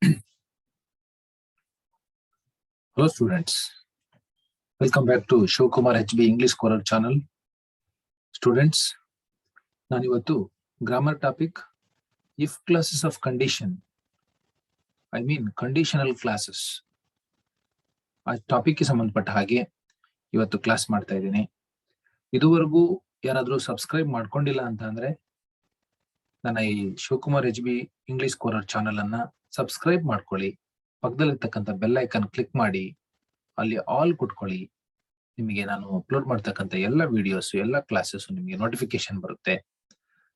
Hello students, welcome back to Shivkumar HB English Scorer channel. Students, ನಾನಿವತ್ತು grammar topic if classes of condition conditional classes ಆ ಟಾಪಿಕ್ಗೆ ಸಂಬಂಧಪಟ್ಟ ಹಾಗೆ ಇವತ್ತು class ಮಾಡ್ತಾ ಇದ್ದೀನಿ. ಇದುವರೆಗೂ ಯಾರಾದ್ರೂ ಸಬ್ಸ್ಕ್ರೈಬ್ ಮಾಡ್ಕೊಂಡಿಲ್ಲ ಅಂತ ಅಂದ್ರೆ ನನ್ನ ಈ Shivakumar HB English scorer channel ಅನ್ನ ಸಬ್ಸ್ಕ್ರೈಬ್ ಮಾಡ್ಕೊಳ್ಳಿ. ಪಕ್ಕದಲ್ಲಿರ್ತಕ್ಕಂಥ ಬೆಲ್ ಐಕನ್ ಕ್ಲಿಕ್ ಮಾಡಿ ಅಲ್ಲಿ ಆಲ್ ಕೊಟ್ಕೊಳ್ಳಿ. ನಿಮಗೆ ನಾನು ಅಪ್ಲೋಡ್ ಮಾಡ್ತಕ್ಕಂಥ ಎಲ್ಲ ವಿಡಿಯೋಸ್ ಎಲ್ಲ ಕ್ಲಾಸಸ್ ನಿಮಗೆ ನೋಟಿಫಿಕೇಶನ್ ಬರುತ್ತೆ.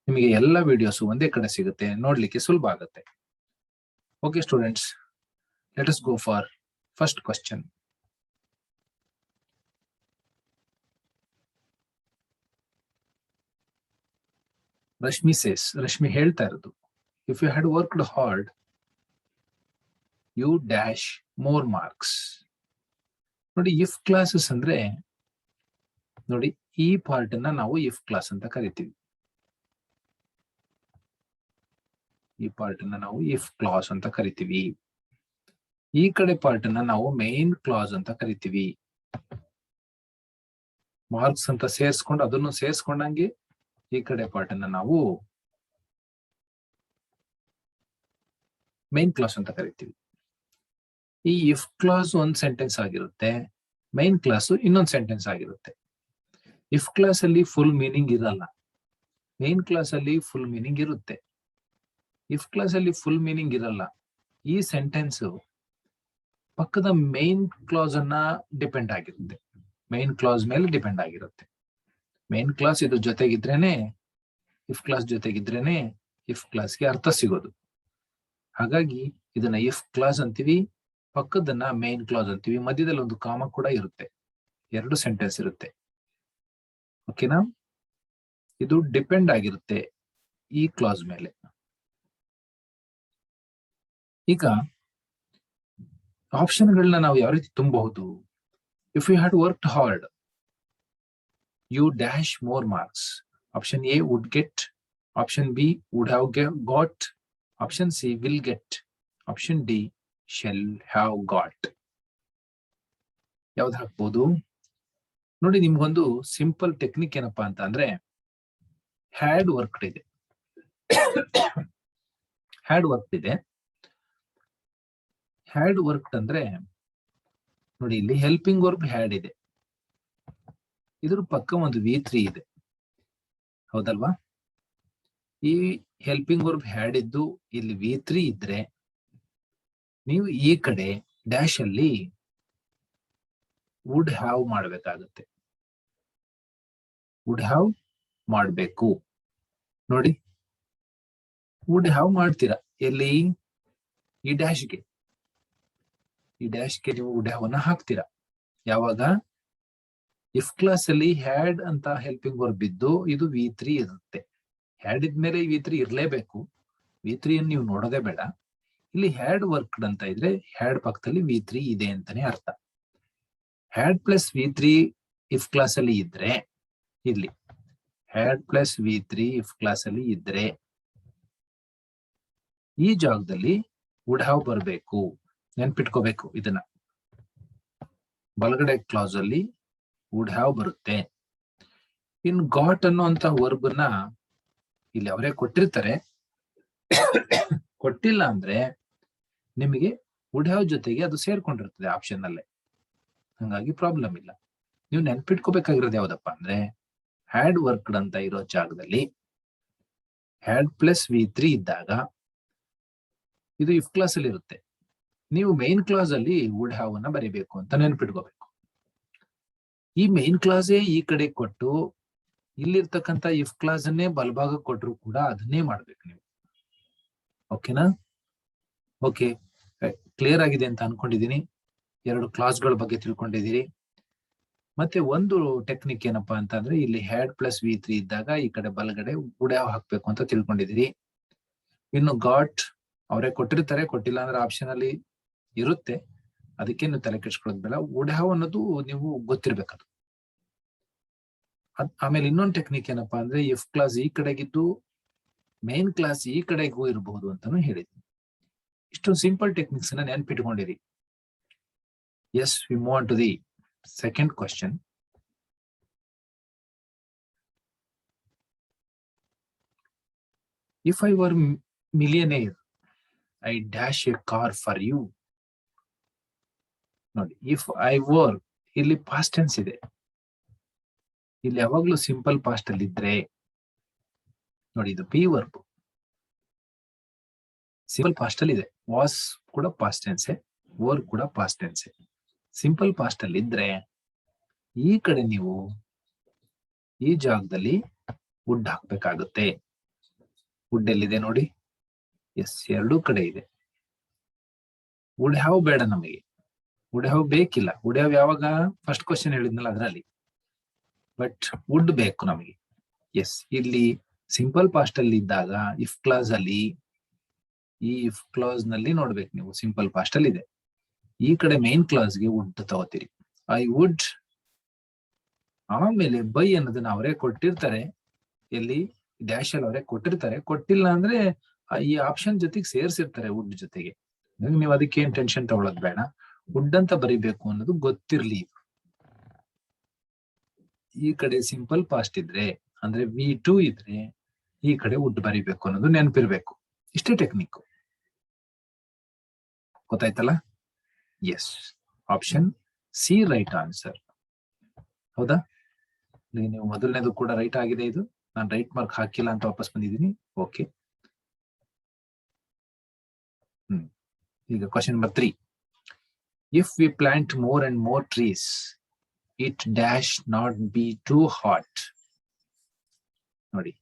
ನಿಮಗೆ ಎಲ್ಲ ವಿಡಿಯೋಸ್ ಒಂದೇ ಕಡೆ ಸಿಗುತ್ತೆ, ನೋಡ್ಲಿಕ್ಕೆ ಸುಲಭ ಆಗುತ್ತೆ. Okay students, let us go for first question. Rashmi ಹೇಳ್ತಾ ಇರೋದು, if you had worked hard you dash more marks. ನೋಡಿ, ಇಫ್ ಕ್ಲಾಸಸ್ ಅಂದ್ರೆ ನೋಡಿ, ಈ ಪಾರ್ಟ್ ಅನ್ನ ನಾವು ಇಫ್ ಕ್ಲಾಸ್ ಅಂತ ಕರಿತೀವಿ. ಈ ಪಾರ್ಟ್ ಅನ್ನ ನಾವು ಇಫ್ ಕ್ಲಾಸ್ ಅಂತ ಕರಿತೀವಿ. ಈ ಕಡೆ ಪಾರ್ಟ್ ಅನ್ನ ನಾವು ಮೇನ್ ಕ್ಲಾಸ್ ಅಂತ ಕರಿತೀವಿ. ಮಾರ್ಕ್ಸ್ ಅಂತ ಸೇರಿಸ್ಕೊಂಡು ಅದನ್ನು ಸೇರಿಸ್ಕೊಂಡಂಗೆ ಈ ಕಡೆ ಪಾರ್ಟ್ ಅನ್ನ ನಾವು ಮೇನ್ ಕ್ಲಾಸ್ ಅಂತ ಕರಿತೀವಿ. ಈ ಇಫ್ ಕ್ಲಾಸ್ ಒಂದ್ ಸೆಂಟೆನ್ಸ್ ಆಗಿರುತ್ತೆ, ಮೈನ್ ಕ್ಲಾಸ್ ಇನ್ನೊಂದು ಸೆಂಟೆನ್ಸ್ ಆಗಿರುತ್ತೆ. ಇಫ್ ಕ್ಲಾಸ್ ಅಲ್ಲಿ ಫುಲ್ ಮೀನಿಂಗ್ ಇರಲ್ಲ, ಮೇನ್ ಕ್ಲಾಸ್ ಅಲ್ಲಿ ಫುಲ್ ಮೀನಿಂಗ್ ಇರುತ್ತೆ. ಇಫ್ ಕ್ಲಾಸ್ ಅಲ್ಲಿ ಫುಲ್ ಮೀನಿಂಗ್ ಇರಲ್ಲ, ಈ ಸೆಂಟೆನ್ಸ್ ಪಕ್ಕದ ಮೈನ್ ಕ್ಲಾಸ್ ಅನ್ನ ಡಿಪೆಂಡ್ ಆಗಿರುತ್ತೆ, ಮೈನ್ ಕ್ಲಾಸ್ ಮೇಲೆ ಡಿಪೆಂಡ್ ಆಗಿರುತ್ತೆ. ಮೈನ್ ಕ್ಲಾಸ್ ಇದ್ರ ಜೊತೆಗಿದ್ರೇನೆ, ಇಫ್ ಕ್ಲಾಸ್ ಜೊತೆಗಿದ್ರೇನೆ ಇಫ್ ಕ್ಲಾಸ್ಗೆ ಅರ್ಥ ಸಿಗೋದು. ಹಾಗಾಗಿ ಇದನ್ನ ಇಫ್ ಕ್ಲಾಸ್ ಅಂತೀವಿ, ಪಕ್ಕದನ್ನ ಮೇನ್ ಕ್ಲಾಸ್ ಅಂತೀವಿ. ಮಧ್ಯದಲ್ಲಿ ಒಂದು ಕಾಮ ಕೂಡ ಇರುತ್ತೆ, ಎರಡು ಸೆಂಟೆನ್ಸ್ ಇರುತ್ತೆ. ಓಕೆನಾ? ಇದು ಡಿಪೆಂಡ್ ಆಗಿರುತ್ತೆ ಈ ಕ್ಲಾಸ್ ಮೇಲೆ. ಈಗ ಆಪ್ಷನ್ಗಳನ್ನ ನಾವು ಯಾವ ರೀತಿ ತುಂಬಬಹುದು? If you had worked hard you dash more marks. Option A would get, option B would have got, option C will get, option D shall have got. ಯಾವ್ದು ಹಾಕ್ಬೋದು ನೋಡಿ? ನಿಮ್ಗೊಂದು ಸಿಂಪಲ್ ಟೆಕ್ನಿಕ್ ಏನಪ್ಪಾ ಅಂತ ಅಂದ್ರೆ, ಹ್ಯಾಡ್ ವರ್ಕ್ಡ್ ಇದೆ, had worked ಇದೆ. Had worked ಅಂದ್ರೆ ನೋಡಿ, ಇಲ್ಲಿ ಹೆಲ್ಪಿಂಗ್ ವರ್ಬ್ ಹ್ಯಾಡ್ ಇದೆ, ಇದ್ರ ಪಕ್ಕ ಒಂದು V3 ಇದೆ, ಹೌದಲ್ವಾ? ಈ ಹೆಲ್ಪಿಂಗ್ ವರ್ಬ್ ಹ್ಯಾಡ್ ಇದ್ದು ಇಲ್ಲಿ V3 ಇದ್ರೆ ನೀವು ಈ ಕಡೆ ಡ್ಯಾಶ್ ಅಲ್ಲಿ ವುಡ್ ಹ್ಯಾವ್ ಮಾಡಬೇಕಾಗುತ್ತೆ. ವುಡ್ ಹ್ಯಾವ್ ಮಾಡಬೇಕು. ನೋಡಿ, ವುಡ್ ಹ್ಯಾವ್ ಮಾಡ್ತೀರಾ ಎಲ್ಲಿ? ಈ ಡ್ಯಾಶ್ಗೆ, ಈ ಡ್ಯಾಶ್ಗೆ ನೀವು ವುಡ್ ಹ್ಯಾವ್ ಅನ್ನ ಹಾಕ್ತೀರಾ. ಯಾವಾಗ? ಇಫ್ ಕ್ಲಾಸ್ ಅಲ್ಲಿ ಹ್ಯಾಡ್ ಅಂತ ಹೆಲ್ಪಿಂಗ್ ವರ್ಬ್ ಇದ್ದು ಇದು V3 ಇರುತ್ತೆ. ಹ್ಯಾಡ್ ಇದ್ಮೇಲೆ V3 ಇರ್ಲೇಬೇಕು. V3 ಅನ್ನು ನೀವು ನೋಡೋದೇ ಬೇಡ. ಇಲ್ಲಿ ಹ್ಯಾಡ್ ವರ್ಕ್ಡ್ ಅಂತ ಇದ್ರೆ ಹ್ಯಾಡ್ ಪಕ್ಕದಲ್ಲಿ V3 ಇದೆ ಅಂತಾನೆ ಅರ್ಥ. Had plus V3 if class ಅಲ್ಲಿ ಇದ್ರೆ, ಇಲ್ಲಿ had plus V3 if class ಅಲ್ಲಿ ಇದ್ರೆ ಈ ಜಾಗದಲ್ಲಿ ವುಡ್ ಹ್ಯಾವ್ ಬರಬೇಕು. ನೆನ್ಪಿಟ್ಕೋಬೇಕು ಇದನ್ನ. ಬಲಗಡೆ ಕ್ಲಾಸ್ ಅಲ್ಲಿ ವುಡ್ ಹ್ಯಾವ್ ಬರುತ್ತೆ. ಇನ್ ಗಾಟ್ ಅನ್ನುವಂತ ವರ್ಬ್ ನ ಇಲ್ಲಿ ಅವರೇ ಕೊಟ್ಟಿರ್ತಾರೆ. ಕೊಟ್ಟಿಲ್ಲ ಅಂದ್ರೆ ನಿಮಗೆ ವುಡ್ ಹ್ಯಾವ್ ಜೊತೆಗೆ ಅದು ಸೇರ್ಕೊಂಡಿರ್ತದೆ ಆಪ್ಷನ್ ಅಲ್ಲೇ, ಹಂಗಾಗಿ ಪ್ರಾಬ್ಲಮ್ ಇಲ್ಲ. ನೀವು ನೆನ್ಪಿಟ್ಕೋಬೇಕಾಗಿರೋದು ಯಾವ್ದಪ್ಪ ಅಂದ್ರೆ, ಹ್ಯಾಡ್ ವರ್ಕ್ಡ್ ಅಂತ ಇರೋ ಜಾಗದಲ್ಲಿ ಹ್ಯಾಡ್ ಪ್ಲಸ್ V3 ಇದ್ದಾಗ ಇದು ಇಫ್ ಕ್ಲಾಸ್ ಅಲ್ಲಿ ಇರುತ್ತೆ. ನೀವು ಮೈನ್ ಕ್ಲಾಸ್ ಅಲ್ಲಿ ವುಡ್ ಹ್ಯಾವ್ ಅನ್ನ ಬರೀಬೇಕು ಅಂತ ನೆನ್ಪಿಟ್ಕೋಬೇಕು. ಈ ಮೈನ್ ಕ್ಲಾಸೇ ಈ ಕಡೆ ಕೊಟ್ಟು ಇಲ್ಲಿರ್ತಕ್ಕಂಥ ಇಫ್ ಕ್ಲಾಸ್ ಅನ್ನೇ ಬಲಭಾಗ ಕೊಟ್ಟರು ಕೂಡ ಅದನ್ನೇ ಮಾಡ್ಬೇಕು ನೀವು. ಓಕೆನಾ? ಓಕೆ, ಕ್ಲಿಯರ್ ಆಗಿದೆ ಅಂತ ಅನ್ಕೊಂಡಿದೀನಿ. ಎರಡು ಕ್ಲಾಸ್ಗಳ ಬಗ್ಗೆ ತಿಳ್ಕೊಂಡಿದ್ದೀರಿ. ಮತ್ತೆ ಒಂದು ಟೆಕ್ನಿಕ್ ಏನಪ್ಪಾ ಅಂತ ಅಂದ್ರೆ, ಇಲ್ಲಿ ಹ್ಯಾಡ್ ಪ್ಲಸ್ V3 ಇದ್ದಾಗ ಈ ಕಡೆ ಬಲಗಡೆ ವುಡ್ ಹ್ಯಾವ್ ಹಾಕ್ಬೇಕು ಅಂತ ತಿಳ್ಕೊಂಡಿದ್ದೀರಿ. ಇನ್ನು ಗಾಟ್ ಅವರೇ ಕೊಟ್ಟಿರ್ತಾರೆ, ಕೊಟ್ಟಿಲ್ಲ ಅಂದ್ರೆ ಆಪ್ಷನ್ ಅಲ್ಲಿ ಇರುತ್ತೆ, ಅದಕ್ಕೆ ನೀವು ತಲೆ ಕೆಡ್ಸ್ಕೊಳ್ಳೋದು ಬೇಡ. ವುಡ್ ಹ್ಯಾವ್ ಅನ್ನೋದು ನೀವು ಗೊತ್ತಿರ್ಬೇಕದು. ಆಮೇಲೆ ಇನ್ನೊಂದು ಟೆಕ್ನಿಕ್ ಏನಪ್ಪಾ ಅಂದ್ರೆ, ಇಫ್ ಕ್ಲಾಸ್ ಈ ಕಡೆಗಿದ್ದು ಮೇನ್ ಕ್ಲಾಸ್ ಈ ಕಡೆಗೂ ಇರಬಹುದು ಅಂತಾನು ಹೇಳಿದ್ವಿ. ಇಷ್ಟೊಂದು ಸಿಂಪಲ್ ಟೆಕ್ನಿಕ್ಸ್ ಅನ್ನ ನೆನ್ಪಿಟ್ಕೊಂಡಿರಿ. Yes, we move on to the second question. If I were millionaire I dash a car for you. ನೋಡಿ, ಇಫ್ ಐ ವರ್ ಇಲ್ಲಿ ಪಾಸ್ಟ್ ಟೆನ್ಸ್ ಇದೆ. ಇಲ್ಲಿ ಯಾವಾಗ್ಲೂ ಸಿಂಪಲ್ ಪಾಸ್ಟ್ ಅಲ್ಲಿ ಇದ್ರೆ ನೋಡಿ, ಇದು ಬಿ ವರ್ಬ್ ಸಿಂಪಲ್ ಪಾಸ್ಟ್ ಅಲ್ಲಿ ಇದೆ. ವಾಸ್ ಕೂಡ ಪಾಸ್ಟ್ ಟೆನ್ಸ್, ವರ್ ಕೂಡ ಪಾಸ್ಟ್ ಟೆನ್ಸ್. ಸಿಂಪಲ್ ಪಾಸ್ಟ್ ಅಲ್ಲಿ ಇದ್ರೆ ಈ ಕಡೆ ನೀವು ಈ ಜಾಗದಲ್ಲಿ ವುಡ್ ಹಾಕ್ಬೇಕಾಗುತ್ತೆ. ವುಡ್ ಎಲ್ಲಿದೆ ನೋಡಿ? ಎಸ್, ಎರಡೂ ಕಡೆ ಇದೆ. ವುಡ್ ಹ್ಯಾವ್ ಬೇಡ ನಮಗೆ, ವುಡ್ ಹ್ಯಾವ್ ಬೇಕಿಲ್ಲ. ವುಡ್ ಹ್ಯಾವ್ ಯಾವಾಗ ಫಸ್ಟ್ ಕ್ವಶನ್ ಹೇಳಿದ್ನಲ್ಲ ಅದರಲ್ಲಿ, ಬಟ್ ವುಡ್ ಬೇಕು ನಮಗೆ. ಎಸ್, ಇಲ್ಲಿ ಸಿಂಪಲ್ ಪಾಸ್ಟ್ ಅಲ್ಲಿ ಇದ್ದಾಗ ಇಫ್ ಕ್ಲಾಸ್ ಅಲ್ಲಿ, ಈ ಇಫ್ ಕ್ಲಾಸ್ ನಲ್ಲಿ ನೋಡ್ಬೇಕು ನೀವು, ಸಿಂಪಲ್ ಪಾಸ್ಟ್ ಅಲ್ಲಿ ಇದೆ. ಈ ಕಡೆ ಮೇನ್ ಕ್ಲಾಸ್ ಗೆ ವುಡ್ ತಗೋತೀರಿ. ಐ ವುಡ್, ಆಮೇಲೆ ಬೈ ಅನ್ನೋದನ್ನ ಅವರೇ ಕೊಟ್ಟಿರ್ತಾರೆ. ಎಲ್ಲಿ ಡ್ಯಾಶ್ ಅಲ್ಲಿ ಅವರೇ ಕೊಟ್ಟಿರ್ತಾರೆ. ಕೊಟ್ಟಿಲ್ಲ ಅಂದ್ರೆ ಈ ಆಪ್ಷನ್ ಜೊತೆಗೆ ಸೇರ್ಸಿರ್ತಾರೆ ವುಡ್ ಜೊತೆಗೆ. ನೀವು ಅದಕ್ಕೆ ಏನ್ ಟೆನ್ಷನ್ ತಗೊಳ್ಳೋದು ಬೇಡ. ವುಡ್ ಅಂತ ಬರಿಬೇಕು ಅನ್ನೋದು ಗೊತ್ತಿರ್ಲಿ. ಈ ಕಡೆ ಸಿಂಪಲ್ ಪಾಸ್ಟ್ ಇದ್ರೆ ಅಂದ್ರೆ V2 ಇದ್ರೆ ಈ ಕಡೆ ವುಡ್ ಬರಿಬೇಕು ಅನ್ನೋದು ನೆನಪಿರ್ಬೇಕು. ಇಷ್ಟೇ ಟೆಕ್ನಿಕ್. ಗೊತ್ತಾಯ್ತಲ್ಲ? Yes, option C right answer. ಹೌದಾ? ನೀವು ಮೊದಲನೇದು ಕೂಡ ರೈಟ್ ಆಗಿದೆ. ಇದು ನಾನು ರೈಟ್ ಮಾರ್ಕ್ ಹಾಕಿಲ್ಲ ಅಂತ ವಾಪಸ್ ಬಂದಿದ್ದೀನಿ. ಓಕೆ. ಈಗ question number 3. If we plant more and more trees it dash not be too hot. ನೋಡಿ,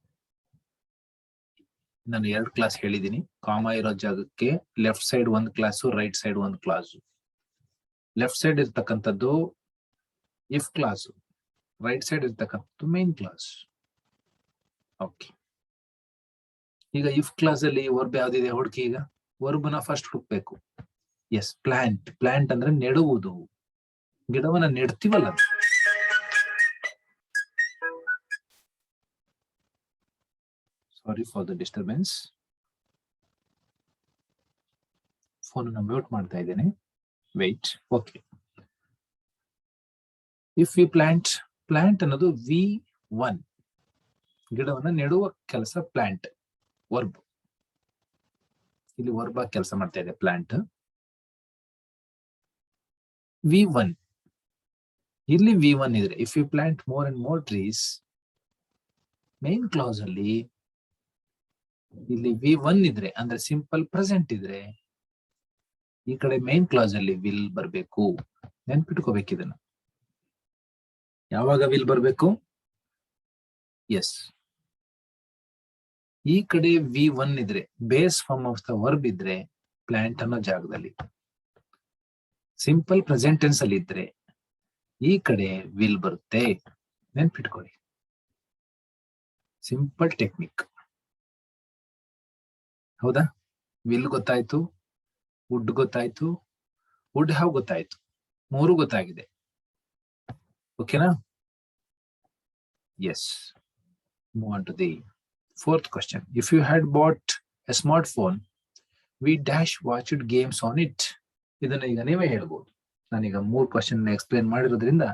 ನಾನು 2 ಕ್ಲಾಸ್ ಹೇಳಿದ್ದೀನಿ. ಕಾಮ ಇರೋ ಜಾಗಕ್ಕೆ ಲೆಫ್ಟ್ ಸೈಡ್ ಒಂದು ಕ್ಲಾಸು, ರೈಟ್ ಸೈಡ್ ಒಂದು ಕ್ಲಾಸು. ಲೆಫ್ಟ್ ಸೈಡ್ ಇರ್ತಕ್ಕಂಥದ್ದು ಇಫ್ ಕ್ಲಾಸು, ರೈಟ್ ಸೈಡ್ ಇರ್ತಕ್ಕಂಥದ್ದು ಮೇನ್ ಕ್ಲಾಸ್. ಓಕೆ. ಈಗ ಇಫ್ ಕ್ಲಾಸ್ ಅಲ್ಲಿ ವರ್ಬ್ ಯಾವ್ದಿದೆ ಹುಡುಕಿ. ಈಗ ವರ್ಬ್ನ ಫಸ್ಟ್ ಹುಡುಕ್ಬೇಕು. Yes, plant. ಪ್ಲಾಂಟ್ ಅಂದ್ರೆ ನೆಡುವುದು, ಗಿಡವನ್ನ ನೆಡ್ತೀವಲ್ಲ. Sorry for the disturbance. Phone mute ಮಾಡ್ತಾ ಇದ್ದೇನೆ. Wait. Okay. If we plant, plant ಅನ್ನೋದು V1, ಗಿಡವನ್ನ ನೆಡುವ ಕೆಲಸ ಪ್ಲಾಂಟ್, ವರ್ಬ್. ಇಲ್ಲಿ ವರ್ಬ್ ಆಗಿ ಕೆಲಸ ಮಾಡ್ತಾ ಇದೆ ಪ್ಲಾಂಟ್. V1, ಇಲ್ಲಿ V1 ಇದ್ರೆ if you plant more and more trees, main clause ಅಲ್ಲಿ ಇಲ್ಲಿ V1 ಇದ್ರೆ ಅಂದ್ರೆ ಸಿಂಪಲ್ ಪ್ರೆಸೆಂಟ್ ಇದ್ರೆ ಈ ಕಡೆ ಮೇನ್ ಕ್ಲಾಸ್ ಅಲ್ಲಿ ವಿಲ್ ಬರ್ಬೇಕು. ನೆನ್ಪಿಟ್ಕೋಬೇಕು ಇದನ್ನ. ಯಾವಾಗ ವಿಲ್ ಬರ್ಬೇಕು? ಎಸ್, ಈ ಕಡೆ V1 ಇದ್ರೆ base form of the verb ಇದ್ರೆ ಪ್ಲಾಂಟ್ ಅನ್ನೋ ಜಾಗದಲ್ಲಿ, ಸಿಂಪಲ್ ಪ್ರೆಸೆಂಟ್ ಟೆನ್ಸ್ ಅಲ್ಲಿ ಇದ್ರೆ ಈ ಕಡೆ ವಿಲ್ ಬರುತ್ತೆ. ನೆನ್ಪಿಟ್ಕೊಳ್ಳಿ. Simple technique. ಹೌದಾ? ವಿಲ್ ಗೊತ್ತಾಯ್ತು, ವುಡ್ ಗೊತ್ತಾಯ್ತು, ವುಡ್ ಹ್ಯಾವ್ ಗೊತ್ತಾಯ್ತು, 3 ಗೊತ್ತಾಗಿದೆ. ಓಕೆನಾ? Yes, move on to the 4th question. If you had bought a smartphone, we dash watched games on it. ಇದನ್ನ ಈಗ ನೀವೇ ಹೇಳ್ಬೋದು. ನಾನೀಗ 3 ಕ್ವಶನ್ ಎಕ್ಸ್ಪ್ಲೇನ್ ಮಾಡಿರೋದ್ರಿಂದ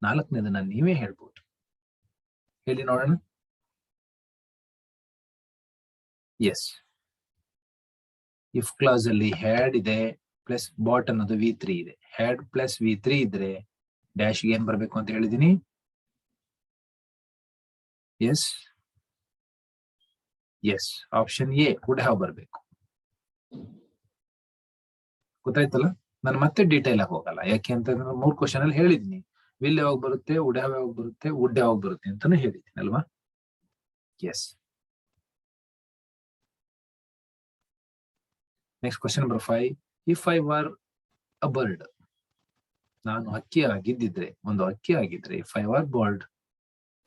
4ನೇದನ್ನ ನೀವೇ ಹೇಳ್ಬೋದು. ಹೇಳಿ ನೋಡೋಣ. ಎಸ್, ಇಫ್ ಕ್ಲಾಸ್ ಅಲ್ಲಿ ಹ್ಯಾಡ್ ಇದೆ ಪ್ಲಸ್ ಬಾಟ್ ಅನ್ನೋದು V3 ಇದೆ. ಹ್ಯಾಡ್ ಪ್ಲಸ್ V3 ಇದ್ರೆ ಡ್ಯಾಶ್ ಏನ್ ಬರ್ಬೇಕು ಅಂತ ಹೇಳಿದೀನಿ. Yes, yes, option A would have ಬರ್ಬೇಕು. ಗೊತ್ತಾಯ್ತಲ್ಲ? ನಾನು ಮತ್ತೆ ಡೀಟೇಲ್ ಆಗಿ ಹೋಗಲ್ಲ. ಯಾಕೆ ಅಂತಂದ್ರೆ 3 ಕ್ವಶನ್ ಅಲ್ಲಿ ಹೇಳಿದೀನಿ. ವಿಲ್ ಯಾವಾಗ ಬರುತ್ತೆ, ವುಡ್ ಹ್ಯಾವ್ ಯಾವಾಗ ಬರುತ್ತೆ, ವುಡ್ ಯಾವಾಗ ಬರುತ್ತೆ ಅಂತಾನು ಹೇಳಿದ್ದೀನಿ ಅಲ್ವಾ? Yes. Next question number 5. If I were a bird, ನಾನು ಹಕ್ಕಿ ಆಗಿದ್ದಿದ್ರೆ, ಒಂದು ಹಕ್ಕಿ ಆಗಿದ್ರೆ, if I were bird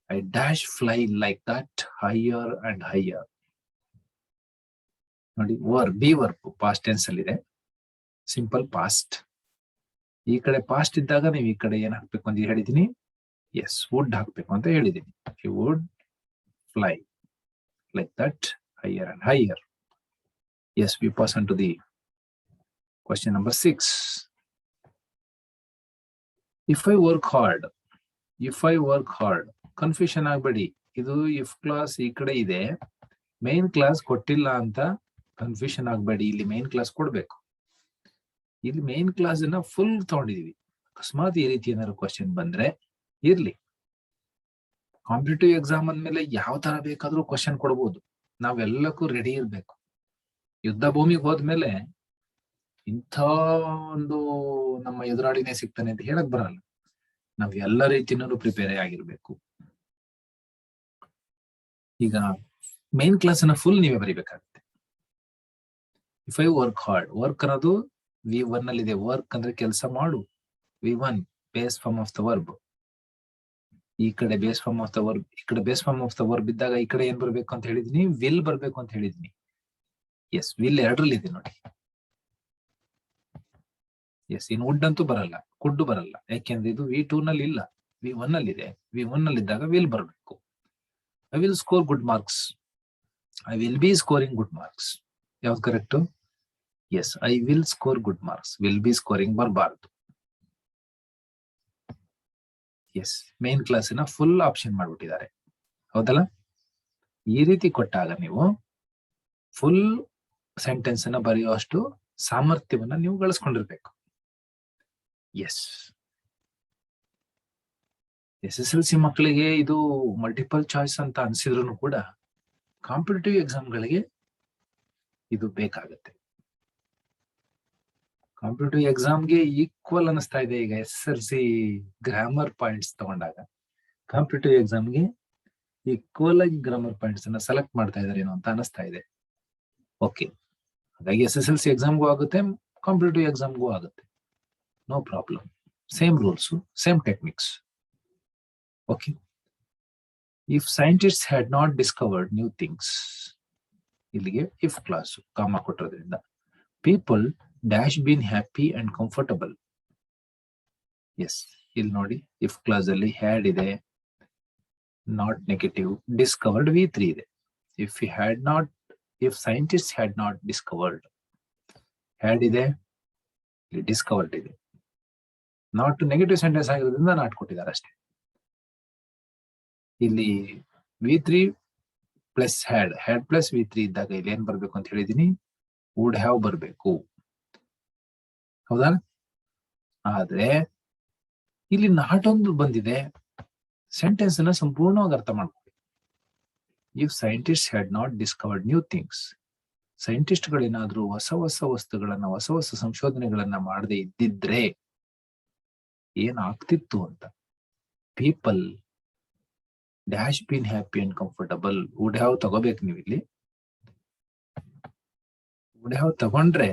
I dash fly like that higher and higher. ನೋಡಿ, ಬಿ ವರ್ಬ್ ಪಾಸ್ಟ್ ಟೆನ್ಸ್ ಅಲ್ಲಿ ಇದೆ, ಸಿಂಪಲ್ ಪಾಸ್ಟ್. ಈ ಕಡೆ ಪಾಸ್ಟ್ ಇದ್ದಾಗ ನೀವು ಈ ಕಡೆ ಏನ್ ಹಾಕ್ಬೇಕು ಅಂತ ಹೇಳಿದೀನಿ. ಎಸ್, ವುಡ್ ಹಾಕ್ಬೇಕು ಅಂತ ಹೇಳಿದೀನಿ. You would fly like that higher and higher. Yes, we pass on to the Question number 6. If I work hard, confusion ಆಗ್ಬೇಡಿ. ಇದು ಇಫ್ ಕ್ಲಾಸ್ ಈ ಕಡೆ ಇದೆ, ಮೇನ್ ಕ್ಲಾಸ್ ಕೊಟ್ಟಿಲ್ಲ ಅಂತ ಕನ್ಫ್ಯೂಷನ್ ಆಗ್ಬೇಡಿ. ಇಲ್ಲಿ ಮೇನ್ ಕ್ಲಾಸ್ ಕೊಡ್ಬೇಕು. ಇಲ್ಲಿ ಮೇನ್ ಕ್ಲಾಸ್ ಫುಲ್ ತಗೊಂಡಿದೀವಿ. ಅಕಸ್ಮಾತ್ ಈ ರೀತಿ ಏನಾದ್ರು ಕ್ವಶನ್ ಬಂದ್ರೆ ಇರ್ಲಿ. ಕಾಂಪಿಟೇಟಿವ್ ಎಕ್ಸಾಮ್ ಅಂದ್ಮೇಲೆ ಯಾವ ತರ ಬೇಕಾದ್ರೂ ಕ್ವಶನ್ ಕೊಡ್ಬೋದು. ನಾವೆಲ್ಲಕ್ಕೂ ರೆಡಿ ಇರ್ಬೇಕು. ಯುದ್ಧ ಭೂಮಿಗೆ ಹೋದ್ಮೇಲೆ ಇಂಥ ಒಂದು ನಮ್ಮ ಎದುರಾಳಿನೇ ಸಿಗ್ತಾನೆ ಅಂತ ಹೇಳಕ್ ಬರಲ್ಲ. ನಾವ್ ಎಲ್ಲ ರೀತಿನೂ ಪ್ರಿಪೇರ್ ಆಗಿರ್ಬೇಕು. ಈಗ ಮೇನ್ ಕ್ಲಾಸ್ ಫುಲ್ ನೀವೇ ಬರಿಬೇಕಾಗುತ್ತೆ. If I work hard, work ಅನ್ನೋದು V1 ಅಲ್ಲಿ ಇದೆ. ವರ್ಕ್ ಅಂದ್ರೆ ಕೆಲಸ ಮಾಡು. V1 base form of the verb. ಈ ಕಡೆ base form of the verb, ಈ ಕಡೆ base form of the verb ಇದ್ದಾಗ ಈ ಕಡೆ ಏನ್ ಬರ್ಬೇಕು ಅಂತ ಹೇಳಿದೀನಿ? ವಿಲ್ ಬರ್ಬೇಕು ಅಂತ ಹೇಳಿದೀನಿ. ಎಸ್, ವಿಲ್ ಎರಡರಲ್ಲಿ ಇದೆ ನೋಡಿ. ಎಸ್, ಇನ್ ವುಡ್ ಅಂತೂ ಬರಲ್ಲ, ಕುಡ್ಡು ಬರಲ್ಲ. ಯಾಕೆಂದ್ರೆ ಇದು V2 ನಲ್ಲಿ ಇಲ್ಲ, V1 ಅಲ್ಲಿ ಇದೆ. V1 ನಲ್ಲಿ ಇದ್ದಾಗ ವಿಲ್ ಬರ್ಬೇಕು. I will score good marks, I will be scoring good marks. ಯಾವ್ದು correct? Yes, I will score good marks. Will be scoring ಬರಬಾರ್ದು. ಎಸ್, ಮೇನ್ ಕ್ಲಾಸಿನ ಫುಲ್ ಆಪ್ಷನ್ ಮಾಡ್ಬಿಟ್ಟಿದ್ದಾರೆ, ಹೌದಲ್ಲ? ಈ ರೀತಿ ಕೊಟ್ಟಾಗ ನೀವು ಫುಲ್ ಸೆಂಟೆನ್ಸ್ ಅನ್ನ ಬರೆಯುವಷ್ಟು ಸಾಮರ್ಥ್ಯವನ್ನ ನೀವು ಗಳಿಸ್ಕೊಂಡಿರ್ಬೇಕು. ಎಸ್, SSLC ಮಕ್ಕಳಿಗೆ ಇದು ಮಲ್ಟಿಪಲ್ ಚಾಯ್ಸ್ ಅಂತ ಅನ್ಸಿದ್ರು ಕೂಡ ಕಾಂಪಿಟೇಟಿವ್ ಎಕ್ಸಾಮ್ಗಳಿಗೆ ಇದು ಬೇಕಾಗತ್ತೆ. ಕಾಂಪಿಟೇಟಿವ್ ಎಕ್ಸಾಮ್ಗೆ ಈಕ್ವಲ್ ಅನಿಸ್ತಾ ಇದೆ ಈಗ SSLC ಗ್ರಾಮರ್ ಪಾಯಿಂಟ್ಸ್ ತಗೊಂಡಾಗ. ಕಾಂಪಿಟೇಟಿವ್ ಎಕ್ಸಾಮ್ಗೆ ಈಕ್ವಲ್ ಆಗಿ ಗ್ರಾಮರ್ ಪಾಯಿಂಟ್ಸ್ ಅನ್ನ ಸೆಲೆಕ್ಟ್ ಮಾಡ್ತಾ ಇದಾರೆ ಏನೋ ಅಂತ ಅನಿಸ್ತಾ ಇದೆ. ಓಕೆ, ಹಾಗಾಗಿ SSLC ಎಕ್ಸಾಮ್ಗೂ ಆಗುತ್ತೆ, ಕಾಂಪಿಟೇಟಿವ್ ಎಕ್ಸಾಮ್ಗೂ ಆಗುತ್ತೆ. No problem. Same rules, same techniques. Okay, if scientist had not discovered new things, ಇಲ್ಲಿಗೆ ಇಫ್ ಕ್ಲಾಸ್ ಕಾಮ ಕೊಟ್ಟಿರೋದ್ರಿಂದ people dash been happy and comfortable. Yes, ಇಲ್ಲಿ ನೋಡಿ ಇಫ್ ಕ್ಲಾಸ್ ಅಲ್ಲಿ ಹ್ಯಾಡ್ ಇದೆ, ನಾಟ್ ನೆಗೆಟಿವ್, ಡಿಸ್ಕವರ್ಡ್ V3 ಇದೆ. If scientist had not discovered, had ಇದೆ, ಇಲ್ಲಿ discovered ಇದೆ. ನಾಟ್ ನೆಗೆಟಿವ್ ಸೆಂಟೆನ್ಸ್ ಆಗಿರೋದ್ರಿಂದ ನಾಟ್ ಕೊಟ್ಟಿದ್ದಾರೆ ಅಷ್ಟೇ. ಇಲ್ಲಿ V3 plus had plus V3 ಇದ್ದಾಗ ಇಲ್ಲಿ ಏನ್ ಬರ್ಬೇಕು ಅಂತ ಹೇಳಿದೀನಿ? ವುಡ್ ಹ್ಯಾವ್ ಬರ್ಬೇಕು, ಹೌದಾ? ಆದ್ರೆ ಇಲ್ಲಿ ನಾಟ್ ಒಂದು ಬಂದಿದೆ. ಸೆಂಟೆನ್ಸ್ ಅನ್ನ ಸಂಪೂರ್ಣವಾಗಿ ಅರ್ಥ ಮಾಡ್ಕೊಳ್ಳಿ. If scientist had not discovered new things, scientist ಗಳೇನಾದ್ರೂ ಹೊಸ ಹೊಸ ವಸ್ತುಗಳನ್ನ, ಹೊಸ ಹೊಸ ಸಂಶೋಧನೆಗಳನ್ನ ಮಾಡದೆ ಇದ್ದಿದ್ರೆ ಏನಾಗ್ತಿತ್ತು ಅಂತ. People dash been happy and comfortable. Would have ತಗೋಬೇಕು ನೀವು ಇಲ್ಲಿ. ವುಡ್ ಹ್ಯಾವ್ ತಗೊಂಡ್ರೆ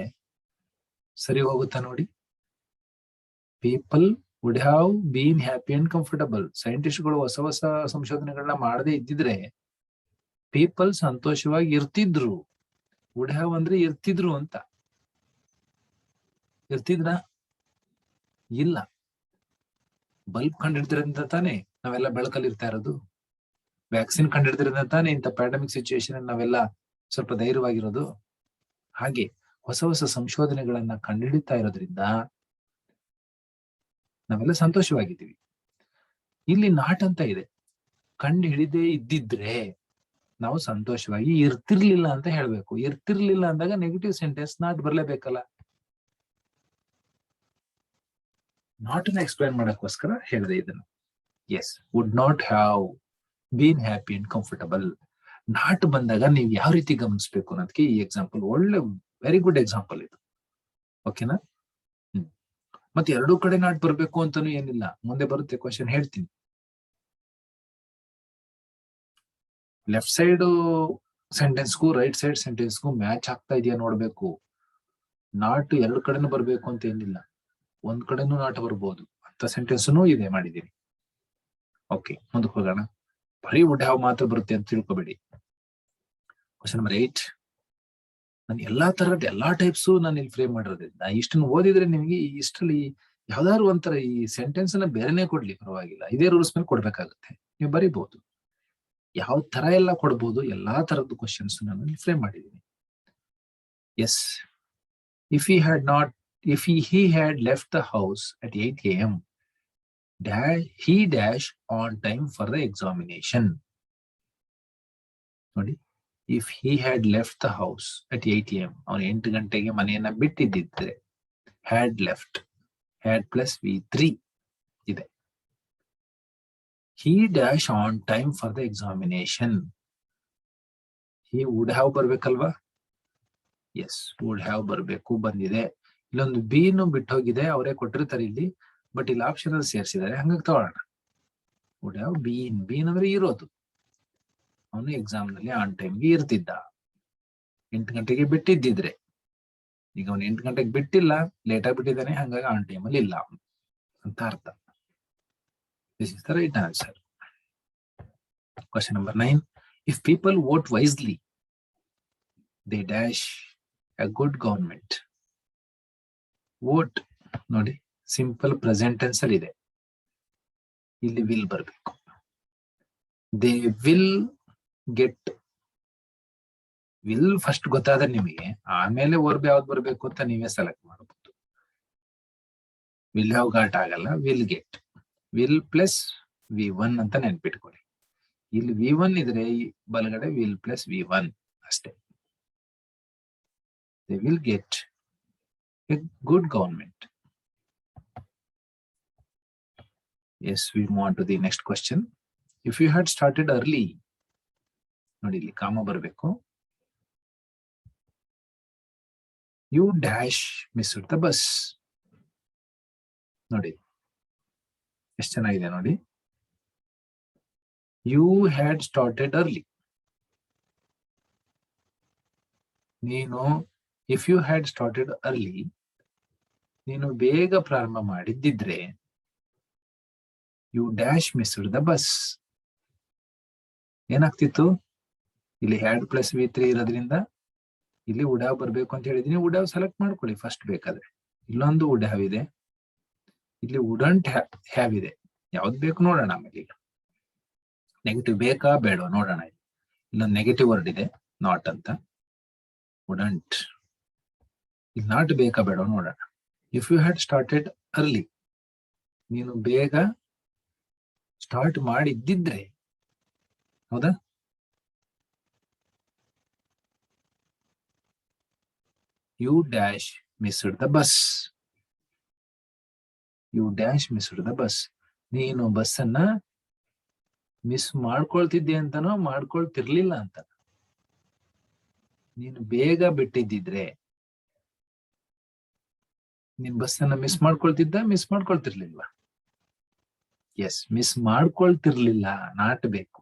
ಸರಿ ಹೋಗುತ್ತಾ ನೋಡಿ. People would have been happy and comfortable. ಸೈಂಟಿಸ್ಟ್ಗಳು ಹೊಸ ಹೊಸ ಸಂಶೋಧನೆಗಳನ್ನ ಮಾಡದೆ ಇದ್ದಿದ್ರೆ ಪೀಪಲ್ ಸಂತೋಷವಾಗಿ ಇರ್ತಿದ್ರು. ವುಡ್ ಹ್ಯಾವ್ ಅಂದ್ರೆ ಇರ್ತಿದ್ರು ಅಂತ. ಇರ್ತಿದ್ರ? ಇಲ್ಲ. ಬಲ್ಬ್ ಕಂಡಿಡ್ದ್ರಿಂದ ತಾನೇ ನಾವೆಲ್ಲ ಬೆಳಕಲ್ಲಿ ಇರ್ತಾ ಇರೋದು. ವ್ಯಾಕ್ಸಿನ್ ಕಂಡಿಡ್ದ್ರಿಂದ ತಾನೇ ಇಂಥ ಪ್ಯಾಂಡಮಿಕ್ ಸಿಚುವೇಶನ್ ನಾವೆಲ್ಲ ಸ್ವಲ್ಪ ಧೈರ್ಯವಾಗಿರೋದು. ಹಾಗೆ ಹೊಸ ಹೊಸ ಸಂಶೋಧನೆಗಳನ್ನ ಕಂಡುಹಿಡಿತಾ ಇರೋದ್ರಿಂದ ನಾವೆಲ್ಲ ಸಂತೋಷವಾಗಿದ್ದೀವಿ. ಇಲ್ಲಿ ನಾಟ್ ಅಂತ ಇದೆ. ಕಂಡು ಹಿಡಿದೇ ಇದ್ದಿದ್ರೆ ನಾವು ಸಂತೋಷವಾಗಿ ಇರ್ತಿರ್ಲಿಲ್ಲ ಅಂತ ಹೇಳ್ಬೇಕು. ಇರ್ತಿರ್ಲಿಲ್ಲ ಅಂದಾಗ ನೆಗೆಟಿವ್ ಸೆಂಟೆನ್ಸ್ ನಾಟ್ ಬರ್ಲೇಬೇಕಲ್ಲ. ನಾಟ್ ಅನ್ನ ಎಕ್ಸ್ಪ್ಲೈನ್ ಮಾಡಕ್ಕೋಸ್ಕರ ಹೇಳಿದೆ ಇದನ್ನು. Yes, would not have been happy and comfortable. Not ಬಂದಾಗ ನೀವು ಯಾವ ರೀತಿ ಗಮನಿಸ್ಬೇಕು ಅನ್ನೋದಕ್ಕೆ ಈ ಎಕ್ಸಾಂಪಲ್ ಒಳ್ಳೆ ವೆರಿ ಗುಡ್ ಎಕ್ಸಾಂಪಲ್ ಇದು. ಓಕೆನಾ? ಮತ್ತೆ ಎರಡೂ ಕಡೆ ನಾಟ್ ಬರ್ಬೇಕು ಅಂತಾನು ಏನಿಲ್ಲ. ಮುಂದೆ ಬರುತ್ತೆ ಕ್ವಶನ್, ಹೇಳ್ತೀನಿ. ಲೆಫ್ಟ್ ಸೈಡ್ ಸೆಂಟೆನ್ಸ್ಗೂ ರೈಟ್ ಸೈಡ್ ಸೆಂಟೆನ್ಸ್ಗೂ ಮ್ಯಾಚ್ ಆಗ್ತಾ ಇದೆಯಾ ನೋಡ್ಬೇಕು. ನಾಟ್ ಎರಡು ಕಡೆನೂ ಬರ್ಬೇಕು ಅಂತ ಏನಿಲ್ಲ. ಒಂದ್ ಕಡೆನೂ ನಾಟ್ ಬರ್ಬೋದು ಅಂತ ಸೆಂಟೆನ್ಸ್ನು ಇದೆ ಮಾಡಿದೀನಿ. ಓಕೆ, ಮುಂದಕ್ಕೆ ಹೋಗೋಣ. ಬರೀ ವುಡ್ ಹ್ಯಾವ್ ಮಾತ್ರ ಬರುತ್ತೆ ಅಂತ ತಿಳ್ಕೊಬೇಡಿ. Question number 8. ನಾನು ಎಲ್ಲಾ ತರದ ಎಲ್ಲಾ ಟೈಪ್ಸ್ ನಾನು ಇಲ್ಲಿ ಫ್ರೇಮ್ ಮಾಡಿರೋದ್ರಿಂದ ಇಷ್ಟನ್ನು ಓದಿದ್ರೆ ನಿಮಗೆ ಇಷ್ಟರಲ್ಲಿ ಯಾವ್ದಾದ್ರು ಒಂಥರ ಈ ಸೆಂಟೆನ್ಸ್ ಅನ್ನ ಬೇರೆನೆ ಕೊಡ್ಲಿ ಪರವಾಗಿಲ್ಲ, ಇದೇ ರೂಲ್ಸ್ ಮೇಲೆ ಕೊಡ್ಬೇಕಾಗುತ್ತೆ. ನೀವು ಬರೀಬಹುದು. ಯಾವ ತರ ಎಲ್ಲ ಕೊಡ್ಬೋದು, ಎಲ್ಲಾ ತರದ್ದು ಕ್ವಶನ್ಸ್ ನಾನು ಇಲ್ಲಿ ಫ್ರೇಮ್ ಮಾಡಿದ್ದೀನಿ. Yes, if he had not if he had left the house at 8 a.m. he dash on time for the examination. ನೋಡಿ, if he had left the house at 8 a.m. ಅವನು 8 ಗಂಟೆಗೆ ಮನೆಯನ್ನ ಬಿಟ್ಟಿದ್ದಿದ್ರೆ, had left, had plus V3 ಇದೆ. he dash on time for the examination. he would have ಬರ್ಬೇಕಲ್ವಾ? Yes, would have ಬರ್ಬೇಕು, ಬಂದಿದೆ. ಇಲ್ಲೊಂದು ಬಿನು ಬಿಟ್ಟು ಹೋಗಿದೆ, ಅವರೇ ಕೊಟ್ಟಿರ್ತಾರೆ ಇಲ್ಲಿ, ಬಟ್ ಇಲ್ಲಿ ಆಪ್ಷನ್ ಅಲ್ಲಿ ಸೇರಿಸಿದ್ದಾರೆ, ಹಂಗಾಗಿ ತಗೊಳ್ಳೋಣ. would have ಬೀನ್ ಅಂದ್ರೆ ಇರೋದು. ಅವನು ಎಕ್ಸಾಮ್ ನಲ್ಲಿ ಆನ್ ಟೈಮ್ಗೆ ಇರ್ತಿದ್ದ. 8 ಗಂಟೆಗೆ ಬಿಟ್ಟಿದ್ದಿದ್ರೆ, ಈಗ ಅವನು 8 ಗಂಟೆಗೆ ಬಿಟ್ಟಿಲ್ಲ, ಲೇಟ್ ಆಗಿ ಬಿಟ್ಟಿದ್ದಾನೆ, ಹಂಗಾಗಿ ಆನ್ ಟೈಮ್ ಅಲ್ಲಿ ಇಲ್ಲ ಅಂತ ಅರ್ಥ. This is the right answer. Question number 9. If people vote wisely, they dash a good government. vote ನೋಡಿ, ಸಿಂಪಲ್ ಪ್ರೆಸೆಂಟ್ ಟೆನ್ಸ್ ಅಲ್ಲಿ ಇದೆ, ಇಲ್ಲಿ ವಿಲ್ ಬರಬೇಕು. They will get, will first ಗೊತ್ತಾದ್ರೆ ನಿಮಗೆ, ಆಮೇಲೆ ವರ್ಬ್ ಯಾವ್ದು ಬರ್ಬೇಕು ಅಂತ ನೀವೇ ಸೆಲೆಕ್ಟ್ ಮಾಡಬಹುದು. ವಿಲ್ ಹ್ಯಾವ್ ಗಾಟ್ ಆಗಲ್ಲ, will get, will plus V1 ಅಂತ ನೆನ್ಪಿಟ್ಕೊಳ್ಳಿ. ಇಲ್ಲಿ V1 ಇದ್ರೆ ಬಲಗಡೆ ವಿಲ್ ಪ್ಲಸ್ V1 ಅಷ್ಟೇ. They will get a good government. Yes, we move on to the next question. If you had started early, ನೋಡಿ ಇಲ್ಲಿ ಕಾಮ ಬರಬೇಕು. You dash missed the bus. ನೋಡಿ ಎಷ್ಟು ಚೆನ್ನಾಗಿದೆ ನೋಡಿ. You had started early. ನೀನು if you had started early, ನೀನು ಬೇಗ ಪ್ರಾರಂಭ ಮಾಡಿದ್ದಿದ್ರೆ, you dash missed the bus. ಏನಾಗ್ತಿತ್ತು? ಇಲ್ಲಿ had plus V3 ಇರೋದ್ರಿಂದ ಇಲ್ಲಿ would have ಬರ್ಬೇಕು ಅಂತ ಹೇಳಿದೀನಿ. would have ಸೆಲೆಕ್ಟ್ ಮಾಡ್ಕೊಳ್ಳಿ ಫಸ್ಟ್ ಬೇಕಾದ್ರೆ. ಇಲ್ಲೊಂದು would have ಇದೆ, ಇಲ್ಲಿ wouldn't have ಇದೆ. ಯಾವ್ದು ಬೇಕು ನೋಡೋಣ ಆಮೇಲೆ. ಈಗ ನೆಗೆಟಿವ್ ಬೇಕಾ ಬೇಡ ನೋಡೋಣ. ಇಲ್ಲೊಂದು ನೆಗೆಟಿವ್ ವರ್ಡ್ ಇದೆ, ನಾಟ್ ಅಂತ. wouldn't, ಇಲ್ಲಿ ನಾಟ್ ಬೇಕಾ ಬೇಡ ನೋಡೋಣ. If you had started early, ನೀನು ಬೇಗ ಸ್ಟಾರ್ಟ್ ಮಾಡಿದ್ದಿದ್ರೆ, ಹೌದಾ? You dash missed the bus. You dash missed the bus. ನೀನು ಬಸ್ ಅನ್ನ ಮಿಸ್ ಮಾಡ್ಕೊಳ್ತಿದ್ದೆ ಅಂತನೋ ಮಾಡ್ಕೊಳ್ತಿರ್ಲಿಲ್ಲ ಅಂತ. ನೀನು ಬೇಗ ಬಿಟ್ಟಿದ್ದಿದ್ರೆ, ನೀನ್ ಬಸ್ ಅನ್ನ ಮಿಸ್ ಮಾಡ್ಕೊಳ್ತಿರ್ಲಿಲ್ವಾ? ಎಸ್, ಮಿಸ್ ಮಾಡ್ಕೊಳ್ತಿರ್ಲಿಲ್ಲ, ನಾಟ್ ಬೇಕು.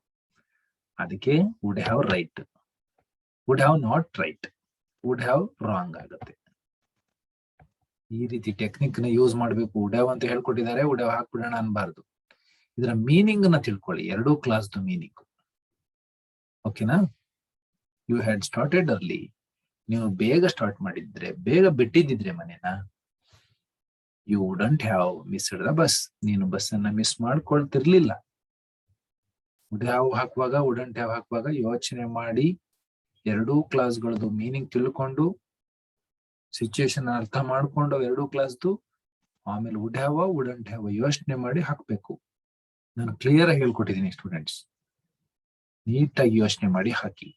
ಅದಕ್ಕೆ would have right, would have not right, would have wrong ಆಗುತ್ತೆ. ಈ ರೀತಿ ಟೆಕ್ನಿಕ್ ನ ಯೂಸ್ ಮಾಡ್ಬೇಕು. ವುಡ್ ಹ್ಯಾವ್ ಅಂತ ಹೇಳ್ಕೊಟ್ಟಿದ್ದಾರೆ, ವುಡ್ ಹ್ಯಾವ್ ಹಾಕ್ಬಿಡೋಣ ಅನ್ಬಾರ್ದು. ಇದರ ಮೀನಿಂಗ್ ನ ತಿಳ್ಕೊಳ್ಳಿ, ಎರಡೂ ಕ್ಲಾಸ್ ಮೀನಿಂಗ್. ಓಕೆನಾ? ಯು ಹ್ಯಾಡ್ ಸ್ಟಾರ್ಟೆಡ್ ಅರ್ಲಿ, ನೀವು ಬೇಗ ಸ್ಟಾರ್ಟ್ ಮಾಡಿದ್ರೆ, ಬೇಗ ಬಿಟ್ಟಿದ್ದಿದ್ರೆ ಮನೇನ, you wouldn't have missed the bus, ನೀನು ಬಸ್ ಅನ್ನ ಮಿಸ್ ಮಾಡ್ಕೊಳ್ತಿರ್ಲಿಲ್ಲ. ವುಡ್ ಹ್ಯಾವ್ ಹಾಕುವಾಗ, ವುಡಂಟ್ ಹ್ಯಾವ್ ಹಾಕುವಾಗ ಯೋಚನೆ ಮಾಡಿ, ಎರಡೂ ಕ್ಲಾಸ್ಗಳದ್ದು ಮೀನಿಂಗ್ ತಿಳ್ಕೊಂಡು, ಸಿಚುಯೇಷನ್ ಅರ್ಥ ಮಾಡ್ಕೊಂಡು ಎರಡೂ ಕ್ಲಾಸ್ದು, ಆಮೇಲೆ ವುಡ್ ಹ್ಯಾವ್ ವುಡಂಟ್ ಹ್ಯಾವ್ ಯೋಚನೆ ಮಾಡಿ ಹಾಕ್ಬೇಕು. ನಾನು ಕ್ಲಿಯರ್ ಆಗಿ ಹೇಳ್ಕೊಟ್ಟಿದ್ದೀನಿ ಸ್ಟೂಡೆಂಟ್ಸ್, ನೀಟಾಗಿ ಯೋಚನೆ ಮಾಡಿ ಹಾಕಿ,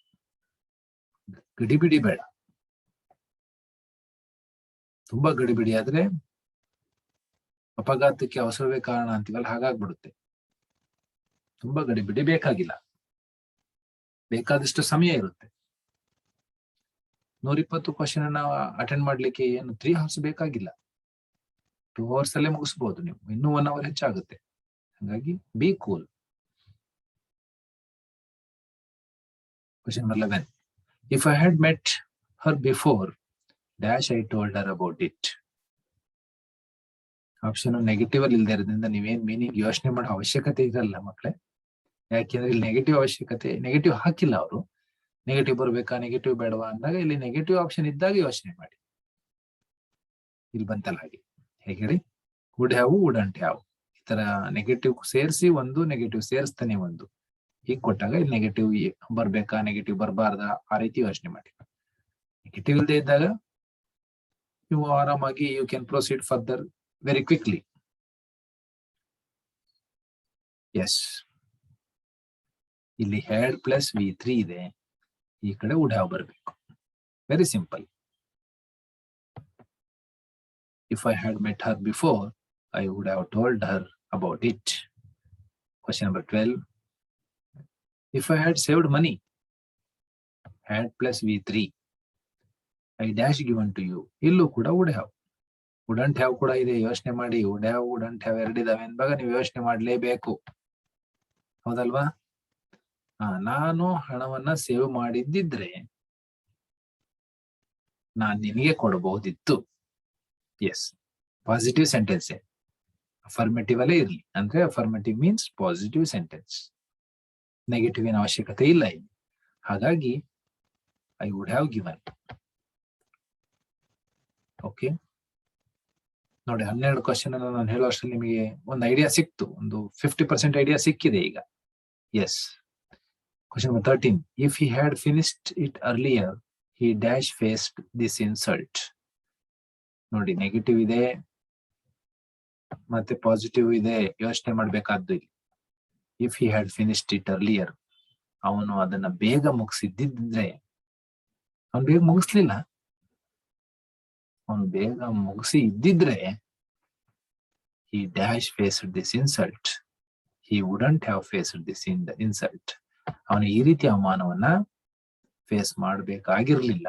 ಗಡಿಬಿಡಿ ಬೇಡ. ತುಂಬಾ ಗಡಿಬಿಡಿ ಆದ್ರೆ ಅಪಘಾತಕ್ಕೆ ಅವಸರವೇ ಕಾರಣ ಅಂತೀವಲ್ಲ, ಹಾಗಾಗ್ಬಿಡುತ್ತೆ. ತುಂಬಾ ಗಡಿಬಿಡಿ ಬೇಕಾಗಿಲ್ಲ, ಬೇಕಾದಷ್ಟು ಸಮಯ ಇರುತ್ತೆ. 120 ಕ್ವಶನ್ ಅನ್ನ ಅಟೆಂಡ್ ಮಾಡ್ಲಿಕ್ಕೆ ಏನು 3 hours ಬೇಕಾಗಿಲ್ಲ, 2 hours ಅಲ್ಲೇ ಮುಗಿಸ್ಬೋದು ನೀವು. ಇನ್ನೂ 1 hour ಹೆಚ್ಚಾಗುತ್ತೆ. ಹಾಗಾಗಿ B cool. Question 11. If I had met her before, dash I told her about it. Option negative ಅಲ್ಲಿ ಇಲ್ದೇ ಇರೋದ್ರಿಂದ ನೀವೇನ್ ಮೀನಿಂಗ್ ಯೋಚನೆ ಮಾಡೋ ಅವಶ್ಯಕತೆ ಇರಲ್ಲ ಮಕ್ಕಳೇ. ಯಾಕೆಂದ್ರೆ ಇಲ್ಲಿ ನೆಗೆಟಿವ್ ಹಾಕಿಲ್ಲ ಅವರು. ನೆಗೆಟಿವ್ ಬರ್ಬೇಕಾ, ನೆಗೆಟಿವ್ ಬೇಡವಾ ಅಂದಾಗ ಇಲ್ಲಿ ನೆಗೆಟಿವ್ ಆಪ್ಷನ್ ಇದ್ದಾಗ ಯೋಚನೆ ಮಾಡಿ. ಇಲ್ಲಿ ಬಂತಲ್ಲ ಹಾಗೆ, ಹೇಗೆ ಹೇಳಿ? ವುಡ್ ಹ್ಯಾವ್, ವುಡಂಟ್ ಹ್ಯಾವ್, ಈ ತರ ನೆಗೆಟಿವ್ ಸೇರಿಸಿ ಒಂದು, ನೆಗೆಟಿವ್ ಸೇರಿಸ್ತಾನೆ ಒಂದು, ಹೀಗೆ ಕೊಟ್ಟಾಗ ಇಲ್ಲಿ ನೆಗೆಟಿವ್ ಬರ್ಬೇಕಾ, ನೆಗೆಟಿವ್ ಬರಬಾರ್ದಾ, ಆ ರೀತಿ ಯೋಚನೆ ಮಾಡಿ. ನೆಗೆಟಿವ್ ಇಲ್ಲದೆ ಇದ್ದಾಗ ನೀವು ಆರಾಮಾಗಿ you can proceed further very quickly. Yes, ಇಲ್ಲಿ ಹ್ಯಾಡ್ ಪ್ಲಸ್ V3 ಇದೆ, ಈ ಕಡೆ ವುಡ್ ಹ್ಯಾವ್ ಬರಬೇಕು. Very simple. If I had met her before, I would have told her about it. Question number 12. If I had saved money, had plus V3, I dash given to you. ಇಲ್ಲೂ ಕೂಡ would have. Wouldn't have ಕೂಡ ಇದೆ, ಯೋಚನೆ ಮಾಡಿ. would have, wouldn't have ಎರಡಿದಾವೆ ಅಂದಾಗ ನೀವು ಯೋಚನೆ ಮಾಡಲೇಬೇಕು, ಹೌದಲ್ವಾ? ನಾನು ಹಣವನ್ನ ಸೇವ್ ಮಾಡಿದ್ದಿದ್ರೆ ನಾನು ನಿನಗೆ ಕೊಡಬಹುದಿತ್ತು. Yes, positive sentence. ಅಫರ್ಮೇಟಿವ್ ಅಲ್ಲೇ ಇರ್ಲಿ, ಅಂದ್ರೆ affirmative means positive sentence. Negative ಏನ ಅವಶ್ಯಕತೆ ಇಲ್ಲ ಇಲ್ಲಿ. ಹಾಗಾಗಿ I would have given. Okay ನೋಡಿ, 12 ಕ್ವಶನ್ ಅನ್ನು ನಾನು ಹೇಳೋ ಅಷ್ಟರಲ್ಲಿ ನಿಮಗೆ ಒಂದು ಐಡಿಯಾ ಸಿಕ್ತು, ಒಂದು 50% ಐಡಿಯಾ ಸಿಕ್ಕಿದೆ ಈಗ. Yes, question number 13. If he had finished it earlier, he dash faced this insult. ನೋಡಿ, ನೆಗೆಟಿವ್ ಇದೆ ಮತ್ತೆ ಪಾಸಿಟಿವ್ ಇದೆ, ಯೋಚನೆ ಮಾಡ್ಬೇಕಾದ್ದು ಇಲ್ಲಿ. If he had finished it earlier, ಅವನು ಅದನ್ನ ಬೇಗ ಮುಗಿಸಿದ್ದಿದ್ರೆ, ಅವನು ಬೇಗ ಮುಗಿಸ್ಲಿಲ್ಲ. ಅವನು ಬೇಗ ಮುಗಿಸಿ ಇದ್ದಿದ್ರೆ he dash faced this insult, he wouldn't have faced this insult. ಅವನು ಈ ರೀತಿ ಅವಮಾನವನ್ನ ಫೇಸ್ ಮಾಡಬೇಕಾಗಿರ್ಲಿಲ್ಲ,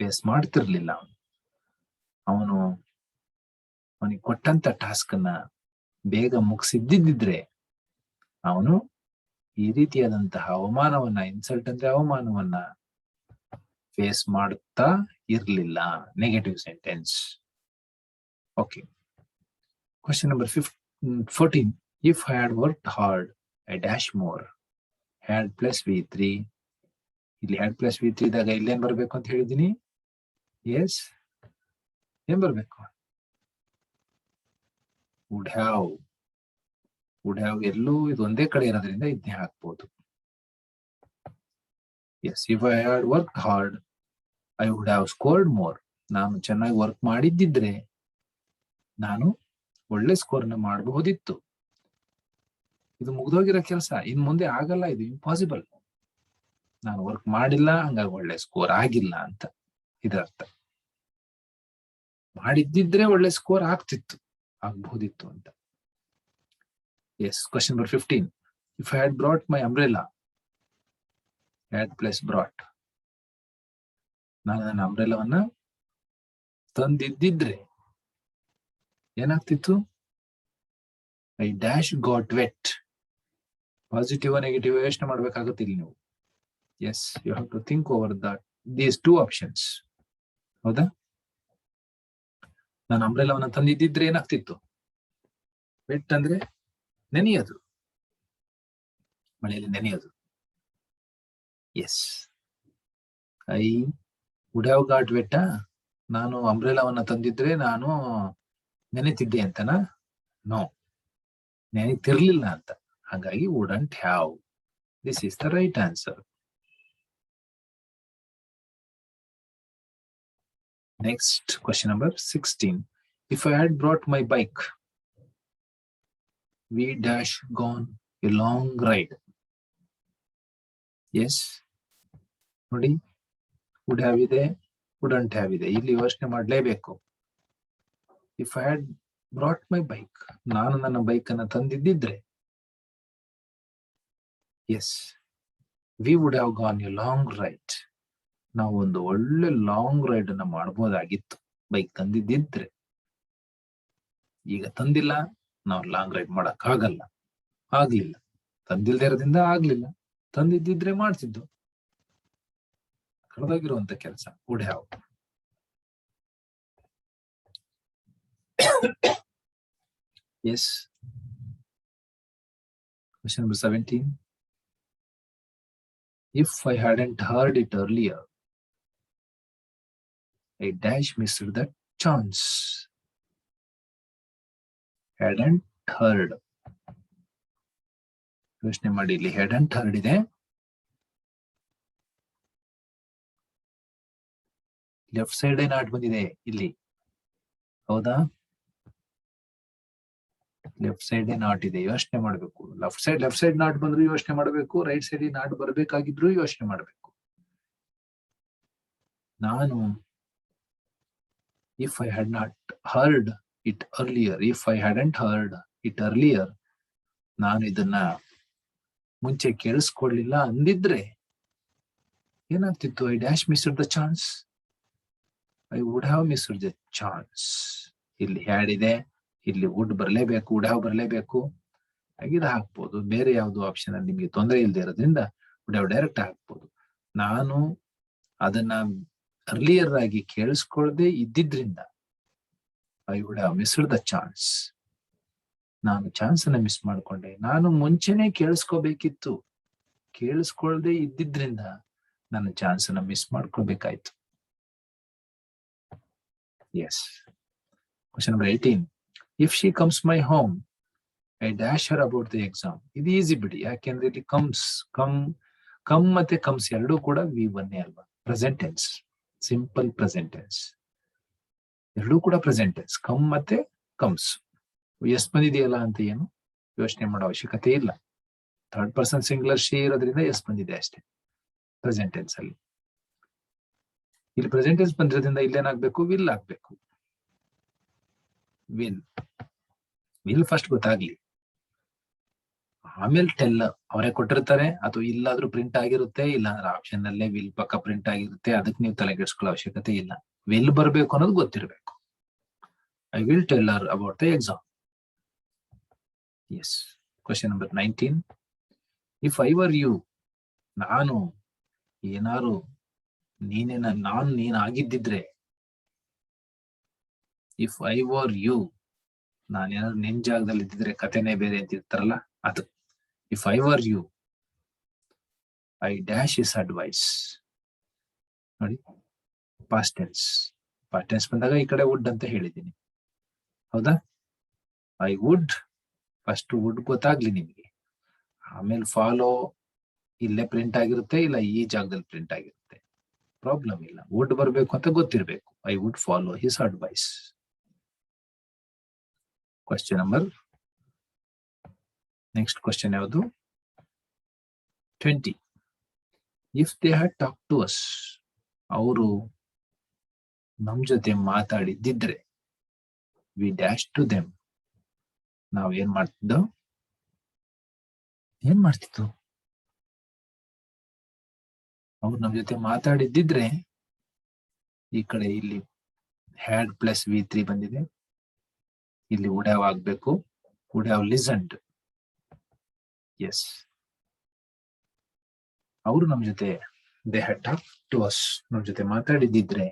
ಫೇಸ್ ಮಾಡ್ತಿರ್ಲಿಲ್ಲ. ಅವನು ಅವನಿಗೆ ಕೊಟ್ಟಂತ ಟಾಸ್ಕ್ ಅನ್ನ ಬೇಗ ಮುಗಿಸಿದ್ದಿದ್ರೆ ಅವನು ಈ ರೀತಿಯಾದಂತಹ ಅವಮಾನವನ್ನ, ಇನ್ಸಲ್ಟ್ ಅಂದ್ರೆ ಅವಮಾನವನ್ನ ಫೇಸ್ ಮಾಡುತ್ತಾ ಇರ್ಲಿಲ್ಲ. Negative sentence. Okay, question number 14. If I had worked hard, I dash more. Had plus V3. ಇಲ್ಲಿ ಹ್ಯಾಡ್ ಪ್ಲಸ್ V3 ಇದ್ದಾಗ ಇಲ್ಲೇನ್ ಬರ್ಬೇಕು ಅಂತ ಹೇಳಿದೀನಿ? ಎಸ್, ಏನ್ ಬರ್ಬೇಕು? Would have. ವುಡ್ ಹ್ಯಾವ್ ಎಲ್ಲೂ ಇದು ಒಂದೇ ಕಡೆ ಇರೋದ್ರಿಂದ ಇದನ್ನೇ ಹಾಕ್ಬೋದು. Yes, if I had work hard, I would have scored more. ನಾನು ಚೆನ್ನಾಗಿ ವರ್ಕ್ ಮಾಡಿದ್ದಿದ್ರೆ ನಾನು ಒಳ್ಳೆ ಸ್ಕೋರ್ನ ಮಾಡಬಹುದಿತ್ತು. ಇದು ಮುಗ್ದೋಗಿರೋ ಕೆಲಸ, ಇನ್ ಮುಂದೆ ಆಗಲ್ಲ, ಇದು ಇಂಪಾಸಿಬಲ್. ನಾನು ವರ್ಕ್ ಮಾಡಿಲ್ಲ, ಹಂಗಾಗಿ ಒಳ್ಳೆ ಸ್ಕೋರ್ ಆಗಿಲ್ಲ ಅಂತ ಇದರ್ಥ. ಮಾಡಿದ್ದಿದ್ರೆ ಒಳ್ಳೆ ಸ್ಕೋರ್ ಆಗ್ತಿತ್ತು, ಆಗ್ಬಹುದಿತ್ತು ಅಂತ. Yes, question number 15. If I had brought my umbrella, had plus brought. ನಾನು ನನ್ನ ಅಂಬ್ರೆಲಾವನ್ನ ತಂದಿದ್ದಿದ್ರೆ ಏನಾಗ್ತಿತ್ತು? I dash got wet. Positive negative ಯೋಚನೆ ಮಾಡ್ಬೇಕಾಗುತ್ತೆ ಇಲ್ಲಿ ನೀವು. Yes, you have to think over these two options. ಹೌದಾ? ನಾನು ಅಂಬ್ರೆಲಾವನ್ನ ತಂದಿದ್ದಿದ್ರೆ ಏನಾಗ್ತಿತ್ತು? ವೆಟ್ ಅಂದ್ರೆ ನೆನೆಯೋದು, ಮಳೆಯಲ್ಲಿ ನೆನೆಯೋದು. Yes, I would have got wet. ನಾನು ಅಂಬ್ರೆಲಾವನ್ನ ತಂದಿದ್ರೆ ನಾನು ನೆನೆತಿದ್ದೆ ಅಂತನಾ? ನೋ, ನೆನೆತಿರ್ಲಿಲ್ಲ ಅಂತ. ಹಾಗಾಗಿ wouldn't have. This is the right answer. Next, question number 16. If I had brought my bike, we dash gone a long ride. Yes, ನೋಡಿ, ವುಡ್ ಹ್ಯಾವ್ ಇದೆ, wouldn't have ಇದೆ. ಇಲ್ಲಿ ಯೋಚನೆ ಮಾಡಲೇಬೇಕು. If I had brought my bike, ನಾನು ನನ್ನ bike ಅನ್ನ ತಂದಿದ್ದಿದ್ರೆ, yes, we would have gone a long ride. ನಾವು ಒಂದು ಒಳ್ಳೆ ಲಾಂಗ್ ರೈಡ್ ಅನ್ನ ಮಾಡಬಹುದಾಗಿತ್ತು ಬೈಕ್ ತಂದಿದ್ದಿದ್ರೆ. ಈಗ ತಂದಿಲ್ಲ, ನಾವು ಲಾಂಗ್ ರೈಡ್ ಮಾಡಕ್ ಆಗಲ್ಲ, ಆಗ್ಲಿಲ್ಲ. ತಂದಿಲ್ದೇ ಇರೋದ್ರಿಂದ ಆಗ್ಲಿಲ್ಲ, ತಂದಿದ್ದಿದ್ರೆ ಮಾಡ್ತಿದ್ದು. ಕಳೆದೋಗಿರುವಂತ ಕೆಲಸ. Would have. Yes, question number 17. If I hadn't heard it earlier, I dash missed that chance. Hadn't heard. ಯೋಚನೆ ಮಾಡಿ, ಇಲ್ಲಿ hadn't heard ಇದೆ. ಲೆಫ್ಟ್ ಸೈಡ್ ನಾಟ್ ಬಂದಿದೆ ಇಲ್ಲಿ, ಹೌದಾ? ಲೆಫ್ಟ್ ಸೈಡ್ ನಾಟ್ ಇದೆ, ಯೋಚನೆ ಮಾಡಬೇಕು. ಲೆಫ್ಟ್ ಸೈಡ್ ನಾಟ್ ಬಂದ್ರು ಯೋಚನೆ ಮಾಡಬೇಕು, ರೈಟ್ ಸೈಡ್ ನಾಟ್ ಬರ್ಬೇಕಾಗಿದ್ರು ಯೋಚನೆ ಮಾಡಬೇಕು. ನಾನು if I had not heard it earlier, if I hadn't heard it earlier, ನಾನು ಇದನ್ನ ಮುಂಚೆ ಕೇಳಿಸ್ಕೊಳ್ಳಿಲ್ಲ ಅಂದಿದ್ರೆ ಏನಾಗ್ತಿತ್ತು? I dash missed the chance, I would have missed the chance. ಇಲ್ಲಿ ಹ್ಯಾಡ್ ಇದೆ, ಇಲ್ಲಿ ವುಡ್ ಬರಲೇಬೇಕು, ವುಡ್ ಹ್ಯಾವ್ ಬರಲೇಬೇಕು. ಹಾಗಿದ ಹಾಕ್ಬೋದು. ಬೇರೆ ಯಾವ್ದು ಆಪ್ಷನ್ ಅಲ್ಲಿ ನಿಮಗೆ ತೊಂದರೆ ಇಲ್ಲದೆ ಇರೋದ್ರಿಂದ ವುಡ್ ಹ್ಯಾವ್ ಡೈರೆಕ್ಟ್ ಹಾಕ್ಬೋದು. ನಾನು ಅದನ್ನ ಅರ್ಲಿಯರ್ ಆಗಿ ಕೇಳಿಸ್ಕೊಳ್ಳದೆ ಇದ್ದಿದ್ರಿಂದ I would have missed the chance. ನಾನು ಚಾನ್ಸ್ ಅನ್ನ ಮಿಸ್ ಮಾಡ್ಕೊಂಡೆ. ನಾನು ಮುಂಚೆನೆ ಕೇಳಿಸ್ಕೋಬೇಕಿತ್ತು, ಕೇಳಿಸ್ಕೊಳ್ದೆ ಇದ್ದಿದ್ರಿಂದ ನನ್ನ ಚಾನ್ಸ್ ಅನ್ನ ಮಿಸ್ ಮಾಡ್ಕೊಳ್ಬೇಕಾಯ್ತು. Yes. Question number 18. If she comes my home I dash her about the exam. ಇದು ಈಸಿ ಬಿಡಿ, ಯಾಕೆಂದ್ರೆ ಇಲ್ಲಿ ಕಮ್ ಮತ್ತೆ ಕಮ್ಸ್ ಎರಡೂ ಕೂಡ V1 ಅಲ್ವಾ? Present tense, simple present tense, ಎರಡೂ ಕೂಡ ಪ್ರೆಸೆಂಟ್ ಟೆನ್ಸ್. ಕಮ್ ಮತ್ತೆ ಕಮ್ಸ್. ಎಸ್ ಬಂದಿದೆಯಲ್ಲ ಅಂತ ಏನು ಯೋಚನೆ ಮಾಡೋ ಅವಶ್ಯಕತೆ ಇಲ್ಲ. ಥರ್ಡ್ ಪರ್ಸನ್ ಸಿಂಗ್ಯುಲರ್ ಶಿ ಇರೋದ್ರಿಂದ ಎಸ್ ಬಂದಿದೆ ಅಷ್ಟೇ ಪ್ರೆಸೆಂಟ್ ಟೆನ್ಸ್ ಅಲ್ಲಿ. ಇಲ್ಲಿ ಪ್ರೆಸೆಂಟ್ ಟೆನ್ಸ್ ಬಂದಿರೋದ್ರಿಂದ ಇಲ್ಲೇನಾಗ್ಬೇಕು? ವಿಲ್ ಆಗ್ಬೇಕು. ವಿಲ್ ಫಸ್ಟ್ ಗೊತ್ತಾಗ್ಲಿ, ಆಮೇಲೆ ಟೆಲ್ ಅವರೇ ಕೊಟ್ಟಿರ್ತಾರೆ, ಅಥವಾ ಇಲ್ಲಾದ್ರೂ ಪ್ರಿಂಟ್ ಆಗಿರುತ್ತೆ, ಇಲ್ಲ ಅಂದ್ರೆ ಆಪ್ಷನ್ ಅಲ್ಲೇ ವಿಲ್ ಪಕ್ಕ ಪ್ರಿಂಟ್ ಆಗಿರುತ್ತೆ. ಅದಕ್ಕೆ ನೀವು ತಲೆಗೆಡ್ಸ್ಕೊಳ್ಳೋ ಅವಶ್ಯಕತೆ ಇಲ್ಲ. ವಿಲ್ ಬರ್ಬೇಕು ಅನ್ನೋದು ಗೊತ್ತಿರಬೇಕು. I will tell her about the exam. Yes. Question number 19. If I were you, ನಾನು ಏನಾರು ನೀನಾಗಿದ್ದಿದ್ರೆ, ಇಫ್ ಐ ವರ್ ಯು, ನಾನೇನಾದ್ರು ನಿನ್ ಜಾಗದಲ್ಲಿ ಇದ್ದಿದ್ರೆ, ಕಥೆನೇ ಬೇರೆ ಅಂತ ಇರ್ತಾರಲ್ಲ ಅದು. If I were you I dash his advice. ನೋಡಿ, ಪಾಸ್ಟ್ ಟೆನ್ಸ್. ಪಾಸ್ಟ್ ಟೆನ್ಸ್ ಬಂದಾಗ ಈ ಕಡೆ ವುಡ್ ಅಂತ ಹೇಳಿದ್ದೀನಿ, ಹೌದಾ? ಐ ವುಡ್, ಫಸ್ಟ್ ವುಡ್ ಗೊತ್ತಾಗ್ಲಿ ನಿಮಗೆ, ಆಮೇಲೆ ಫಾಲೋ ಇಲ್ಲೇ ಪ್ರಿಂಟ್ ಆಗಿರುತ್ತೆ, ಇಲ್ಲ ಈ ಜಾಗದಲ್ಲಿ ಪ್ರಿಂಟ್ ಆಗಿರುತ್ತೆ, ಪ್ರಾಬ್ಲಮ್ ಇಲ್ಲ. ವುಡ್ ಬರ್ಬೇಕು ಅಂತ ಗೊತ್ತಿರಬೇಕು. I would follow his advice. Question number next question ಯಾವುದು? 20. If they had talk to us, ಅವರು ನಮ್ ಜೊತೆ ಮಾತಾಡಿದ್ದಿದ್ರೆ, ವಿ ಡ್ಯಾಶ್ ಟು ದೆಮ್, ನಾವ್ ಏನ್ ಮಾಡ್ತಿದ್ದೋ? ಏನ್ ಮಾಡ್ತಿತ್ತು? ಅವ್ರು ನಮ್ ಜೊತೆ ಮಾತಾಡಿದ್ದಿದ್ರೆ, ಈ ಕಡೆ ಇಲ್ಲಿ ಹ್ಯಾಡ್ ಪ್ಲಸ್ V3 ಬಂದಿದೆ, ಇಲ್ಲಿ ವುಡ್ ಹ್ಯಾವ್ ಆಗ್ಬೇಕು. Would have listened. ಎಸ್. ಅವರು ನಮ್ ಜೊತೆ, they had talk to us, ನಮ್ ಜೊತೆ ಮಾತಾಡಿದ್ದಿದ್ರೆ,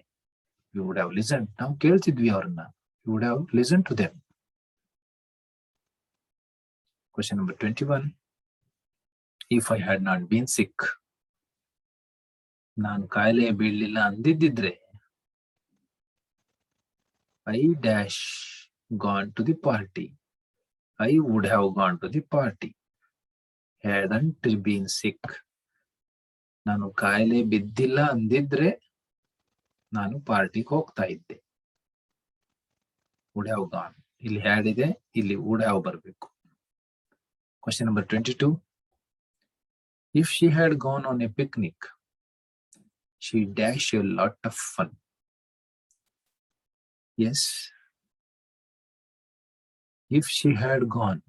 ವಿ ವುಡ್ ಹ್ಯಾವ್ ಲಿಸನ್ಡ್, ನಾವು ಕೇಳ್ತಿದ್ವಿ ಅವ್ರನ್ನ. We would have listen to them. Question number 21. If I had not been sick, ನಾನು ಕಾಯಿಲೆ ಬೀಳಲಿಲ್ಲ ಅಂದಿದ್ದಿದ್ರೆ, I dash gone to the party. I would have gone to the party hadn't been sick. ನಾನು ಕಾಯಿಲೆ ಬಿದ್ದಿಲ್ಲ ಅಂದಿದ್ರೆ ನಾನು ಪಾರ್ಟಿಗೆ ಹೋಗ್ತಾ ಇದ್ದೆ. ವುಡ್ ಹ್ಯಾವ್ ಗಾನ್, ಇಲ್ಲಿ ಹ್ಯಾಡ್ ಇದೆ, ಇಲ್ಲಿ ವುಡ್ ಹ್ಯಾವ್ ಬರಬೇಕು. Question number 22. If she had gone on a picnic, she dash a lot of fun. Yes. If she had gone,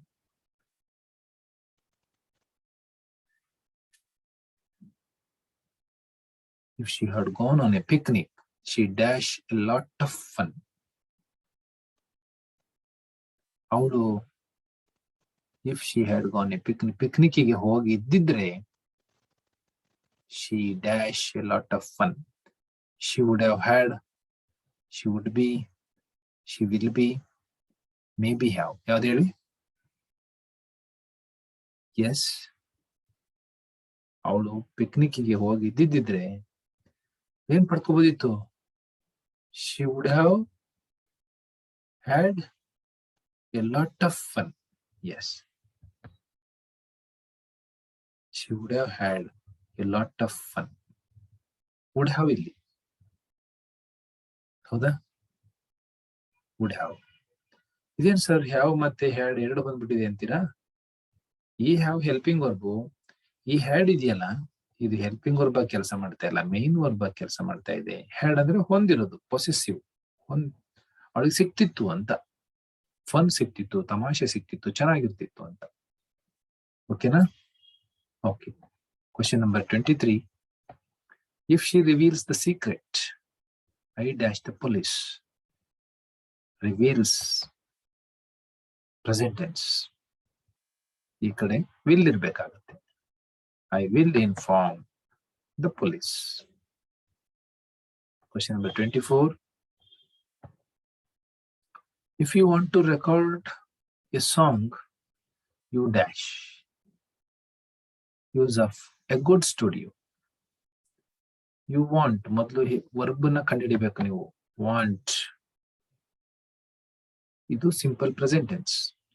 if she had gone on a picnic, she dash a lot of fun. ಅವಳು if she had gone a picnic ಗೆ ಹೋಗಿದ್ದಿದ್ರೆ, she dash a lot of fun. She would have had, she would be, she will be, maybe have. ಯಾವ್ದು ಹೇಳಿ? S. ಅವಳು picnic ಗೆ ಹೋಗಿದ್ದಿದ್ರೆ ಏನ್ ಪಡ್ಕೋಬೋದಿತ್ತು? She would have had a lot of fun. Yes. She would have had a lot of fun. Would have ಇಲ್ಲಿ ಹೌದಾ? Would have. ಇದೇನ್ sir have ಮತ್ತೆ had ಎರಡು ಬಂದ್ಬಿಟ್ಟಿದೆ ಅಂತೀರಾ? ಈ have helping verb, he had ಇದೆಯಲ್ಲ ಇದು ಹೆಲ್ಪಿಂಗ್ ವರ್ಬ್ ಆಗಿ ಕೆಲಸ ಮಾಡ್ತಾ ಇಲ್ಲ, ಮೇನ್ ವರ್ಬ್ ಆಗಿ ಕೆಲಸ ಮಾಡ್ತಾ ಇದೆ. ಹ್ಯಾಡ್ ಅಂದ್ರೆ ಹೊಂದಿರೋದು, ಪೊಸೆಸಿವ್. ಅವಳಿಗೆ ಸಿಕ್ತಿತ್ತು ಅಂತ, ಫನ್ ಸಿಕ್ತಿತ್ತು, ತಮಾಷೆ ಸಿಕ್ತಿತ್ತು, ಚೆನ್ನಾಗಿರ್ತಿತ್ತು ಅಂತ. ಓಕೆನಾ? Okay. Question number 23. If she reveals the secret, I dash the police. Reveals present tense. ಈ ಕಡೆ will ಇರ್ಬೇಕಾಗುತ್ತೆ. I will inform the police. Question number 24. If you want to record a song, you dash. Use of a good studio. You want, ಮೊದಲು ವರ್ಬ್ನ ಕಂಡುಹಿಡಿಬೇಕು ನೀವು. Want ಇದು simple present tense.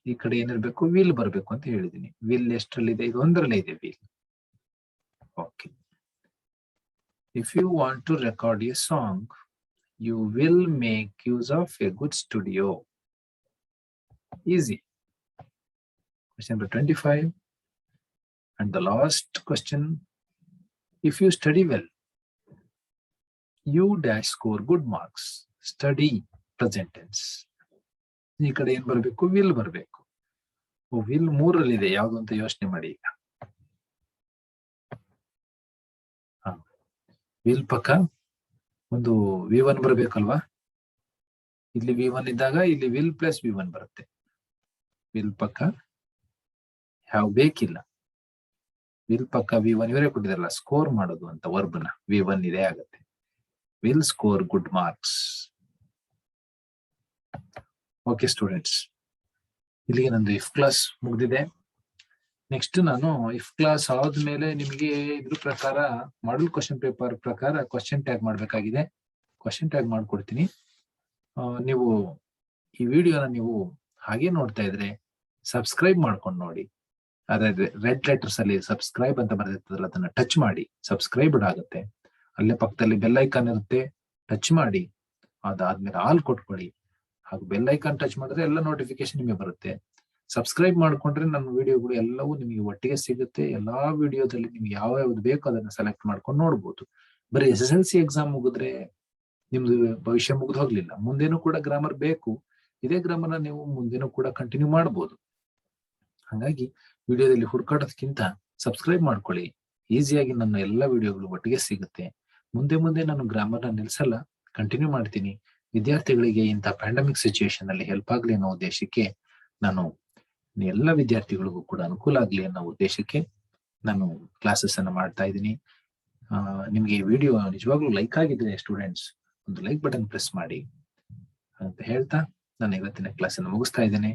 ಈ ಕಡೆ ಏನಿರ್ಬೇಕು, will ಬರಬೇಕು ಅಂತ ಹೇಳಿದೀನಿ. ವಿಲ್ ಎಷ್ಟರಲ್ಲಿದೆ? ಇದು ಒಂದರಲ್ಲೇ ಇದೆ will. Okay. If you want to record a song, you will make use of a good studio. Easy. Question number 25. And the last question. If you study well, you dash score good marks. Study present tense. ಈ ಕಡೆ ಏನ್ ಬರಬೇಕು? Will ಬರಬೇಕು. Will ಮೂರಲ್ಲಿದೆ, ಯಾವುದು ಅಂತ ಯೋಚನೆ ಮಾಡಿ ಈಗ. ವಿಲ್ ಪಕ್ಕ ಒಂದು V1 ಬರಬೇಕಲ್ವಾ? ಇಲ್ಲಿ V1 ಇದ್ದಾಗ ಇಲ್ಲಿ ವಿಲ್ ಪ್ಲಸ್ V1 ಬರುತ್ತೆ. ವಿಲ್ ಪಕ್ಕ ಹ್ಯಾವ್ ಬೇಕಿಲ್ಲ. ವಿಲ್ ಪಕ್ಕ V1 ಇವರೇ ಕೊಟ್ಟಿದಾರಲ್ಲ, ಸ್ಕೋರ್ ಮಾಡೋದು ಅಂತ ವರ್ಬ್ನ. V1 ಇದೆ ಆಗುತ್ತೆ. Will score good marks. Okay students, ಇಲ್ಲಿಗೆ ನಂದು ಇಫ್ ಕ್ಲಾಸ್ ಮುಗ್ದಿದೆ. ನೆಕ್ಸ್ಟ್ ನಾನು ಇಫ್ ಕ್ಲಾಸ್ ಆದ್ಮೇಲೆ ನಿಮಗೆ ಇದ್ರ ಪ್ರಕಾರ ಮಾಡಲ್ ಕ್ವಶನ್ ಪೇಪರ್ ಪ್ರಕಾರ ಕ್ವಶನ್ ಟ್ಯಾಗ್ ಮಾಡ್ಬೇಕಾಗಿದೆ. ಕ್ವಶನ್ ಟ್ಯಾಗ್ ಮಾಡ್ಕೊಡ್ತೀನಿ. ನೀವು ಈ ವಿಡಿಯೋನ ನೀವು ಹಾಗೆ ನೋಡ್ತಾ ಇದ್ರೆ ಸಬ್ಸ್ಕ್ರೈಬ್ ಮಾಡ್ಕೊಂಡು ನೋಡಿ. ಅದಾದ್ರೆ ರೆಡ್ ಲೆಟರ್ಸ್ ಅಲ್ಲಿ ಸಬ್ಸ್ಕ್ರೈಬ್ ಅಂತ ಬರೆದಿರ್ತದಲ್ಲ, ಅದನ್ನ ಟಚ್ ಮಾಡಿ, ಸಬ್ಸ್ಕ್ರೈಬ್ಡ್ ಆಗುತ್ತೆ. ಅಲ್ಲೇ ಪಕ್ಕದಲ್ಲಿ ಬೆಲ್ ಐಕಾನ್ ಇರುತ್ತೆ, ಟಚ್ ಮಾಡಿ. ಅದಾದ್ಮೇಲೆ ಆಲ್ ಕೊಟ್ಕೊಳ್ಳಿ. ಹಾಗೂ ಬೆಲ್ ಐಕಾನ್ ಟಚ್ ಮಾಡಿದ್ರೆ ಎಲ್ಲ ನೋಟಿಫಿಕೇಶನ್ ನಿಮಗೆ ಬರುತ್ತೆ. ಸಬ್ಸ್ಕ್ರೈಬ್ ಮಾಡ್ಕೊಂಡ್ರೆ ನನ್ನ ವಿಡಿಯೋಗಳು ಎಲ್ಲವೂ ನಿಮಗೆ ಒಟ್ಟಿಗೆ ಸಿಗುತ್ತೆ. ಎಲ್ಲಾ ವಿಡಿಯೋದಲ್ಲಿ ನಿಮ್ಗೆ ಯಾವ ಯಾವ್ದು ಬೇಕೋ ಅದನ್ನ ಸೆಲೆಕ್ಟ್ ಮಾಡ್ಕೊಂಡು ನೋಡ್ಬೋದು. ಬರೀ SSLC ಎಕ್ಸಾಮ್ ಮುಗಿದ್ರೆ ನಿಮ್ದು ಭವಿಷ್ಯ ಮುಗಿದು ಹೋಗ್ಲಿಲ್ಲ. ಮುಂದೇನು ಕೂಡ ಗ್ರಾಮರ್ ಬೇಕು. ಇದೇ ಗ್ರಾಮರ್ನ ನೀವು ಮುಂದೇನು ಕೂಡ ಕಂಟಿನ್ಯೂ ಮಾಡ್ಬೋದು. ಹಾಗಾಗಿ ವಿಡಿಯೋದಲ್ಲಿ ಹುಡುಕಾಡೋದಕ್ಕಿಂತ ಸಬ್ಸ್ಕ್ರೈಬ್ ಮಾಡ್ಕೊಳ್ಳಿ. ಈಸಿಯಾಗಿ ನನ್ನ ಎಲ್ಲ ವಿಡಿಯೋಗಳು ಒಟ್ಟಿಗೆ ಸಿಗುತ್ತೆ. ಮುಂದೆ ನಾನು ಗ್ರಾಮರ್ನ ನಿಲ್ಸಲ್ಲ, ಕಂಟಿನ್ಯೂ ಮಾಡ್ತೀನಿ. ವಿದ್ಯಾರ್ಥಿಗಳಿಗೆ ಇಂಥ ಪ್ಯಾಂಡಮಿಕ್ ಸಿಚುಯೇಷನ್ ಅಲ್ಲಿ ಹೆಲ್ಪ್ ಆಗ್ಲಿ ಅನ್ನೋ ಉದ್ದೇಶಕ್ಕೆ, ನಾನು ಎಲ್ಲ ವಿದ್ಯಾರ್ಥಿಗಳಿಗೂ ಕೂಡ ಅನುಕೂಲ ಆಗ್ಲಿ ಅನ್ನೋ ಉದ್ದೇಶಕ್ಕೆ ನಾನು ಕ್ಲಾಸಸ್ ಅನ್ನ ಮಾಡ್ತಾ ಇದ್ದೀನಿ. ನಿಮ್ಗೆ ಈ ವಿಡಿಯೋ ನಿಜವಾಗ್ಲೂ ಲೈಕ್ ಆಗಿದ್ರೆ ಸ್ಟೂಡೆಂಟ್ಸ್, ಒಂದು ಲೈಕ್ ಬಟನ್ ಪ್ರೆಸ್ ಮಾಡಿ ಅಂತ ಹೇಳ್ತಾ ನಾನು ಇವತ್ತಿನ ಕ್ಲಾಸ್ ಅನ್ನು ಮುಗಿಸ್ತಾ ಇದ್ದೇನೆ.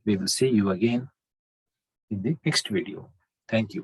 We will see you again in the next video. Thank you.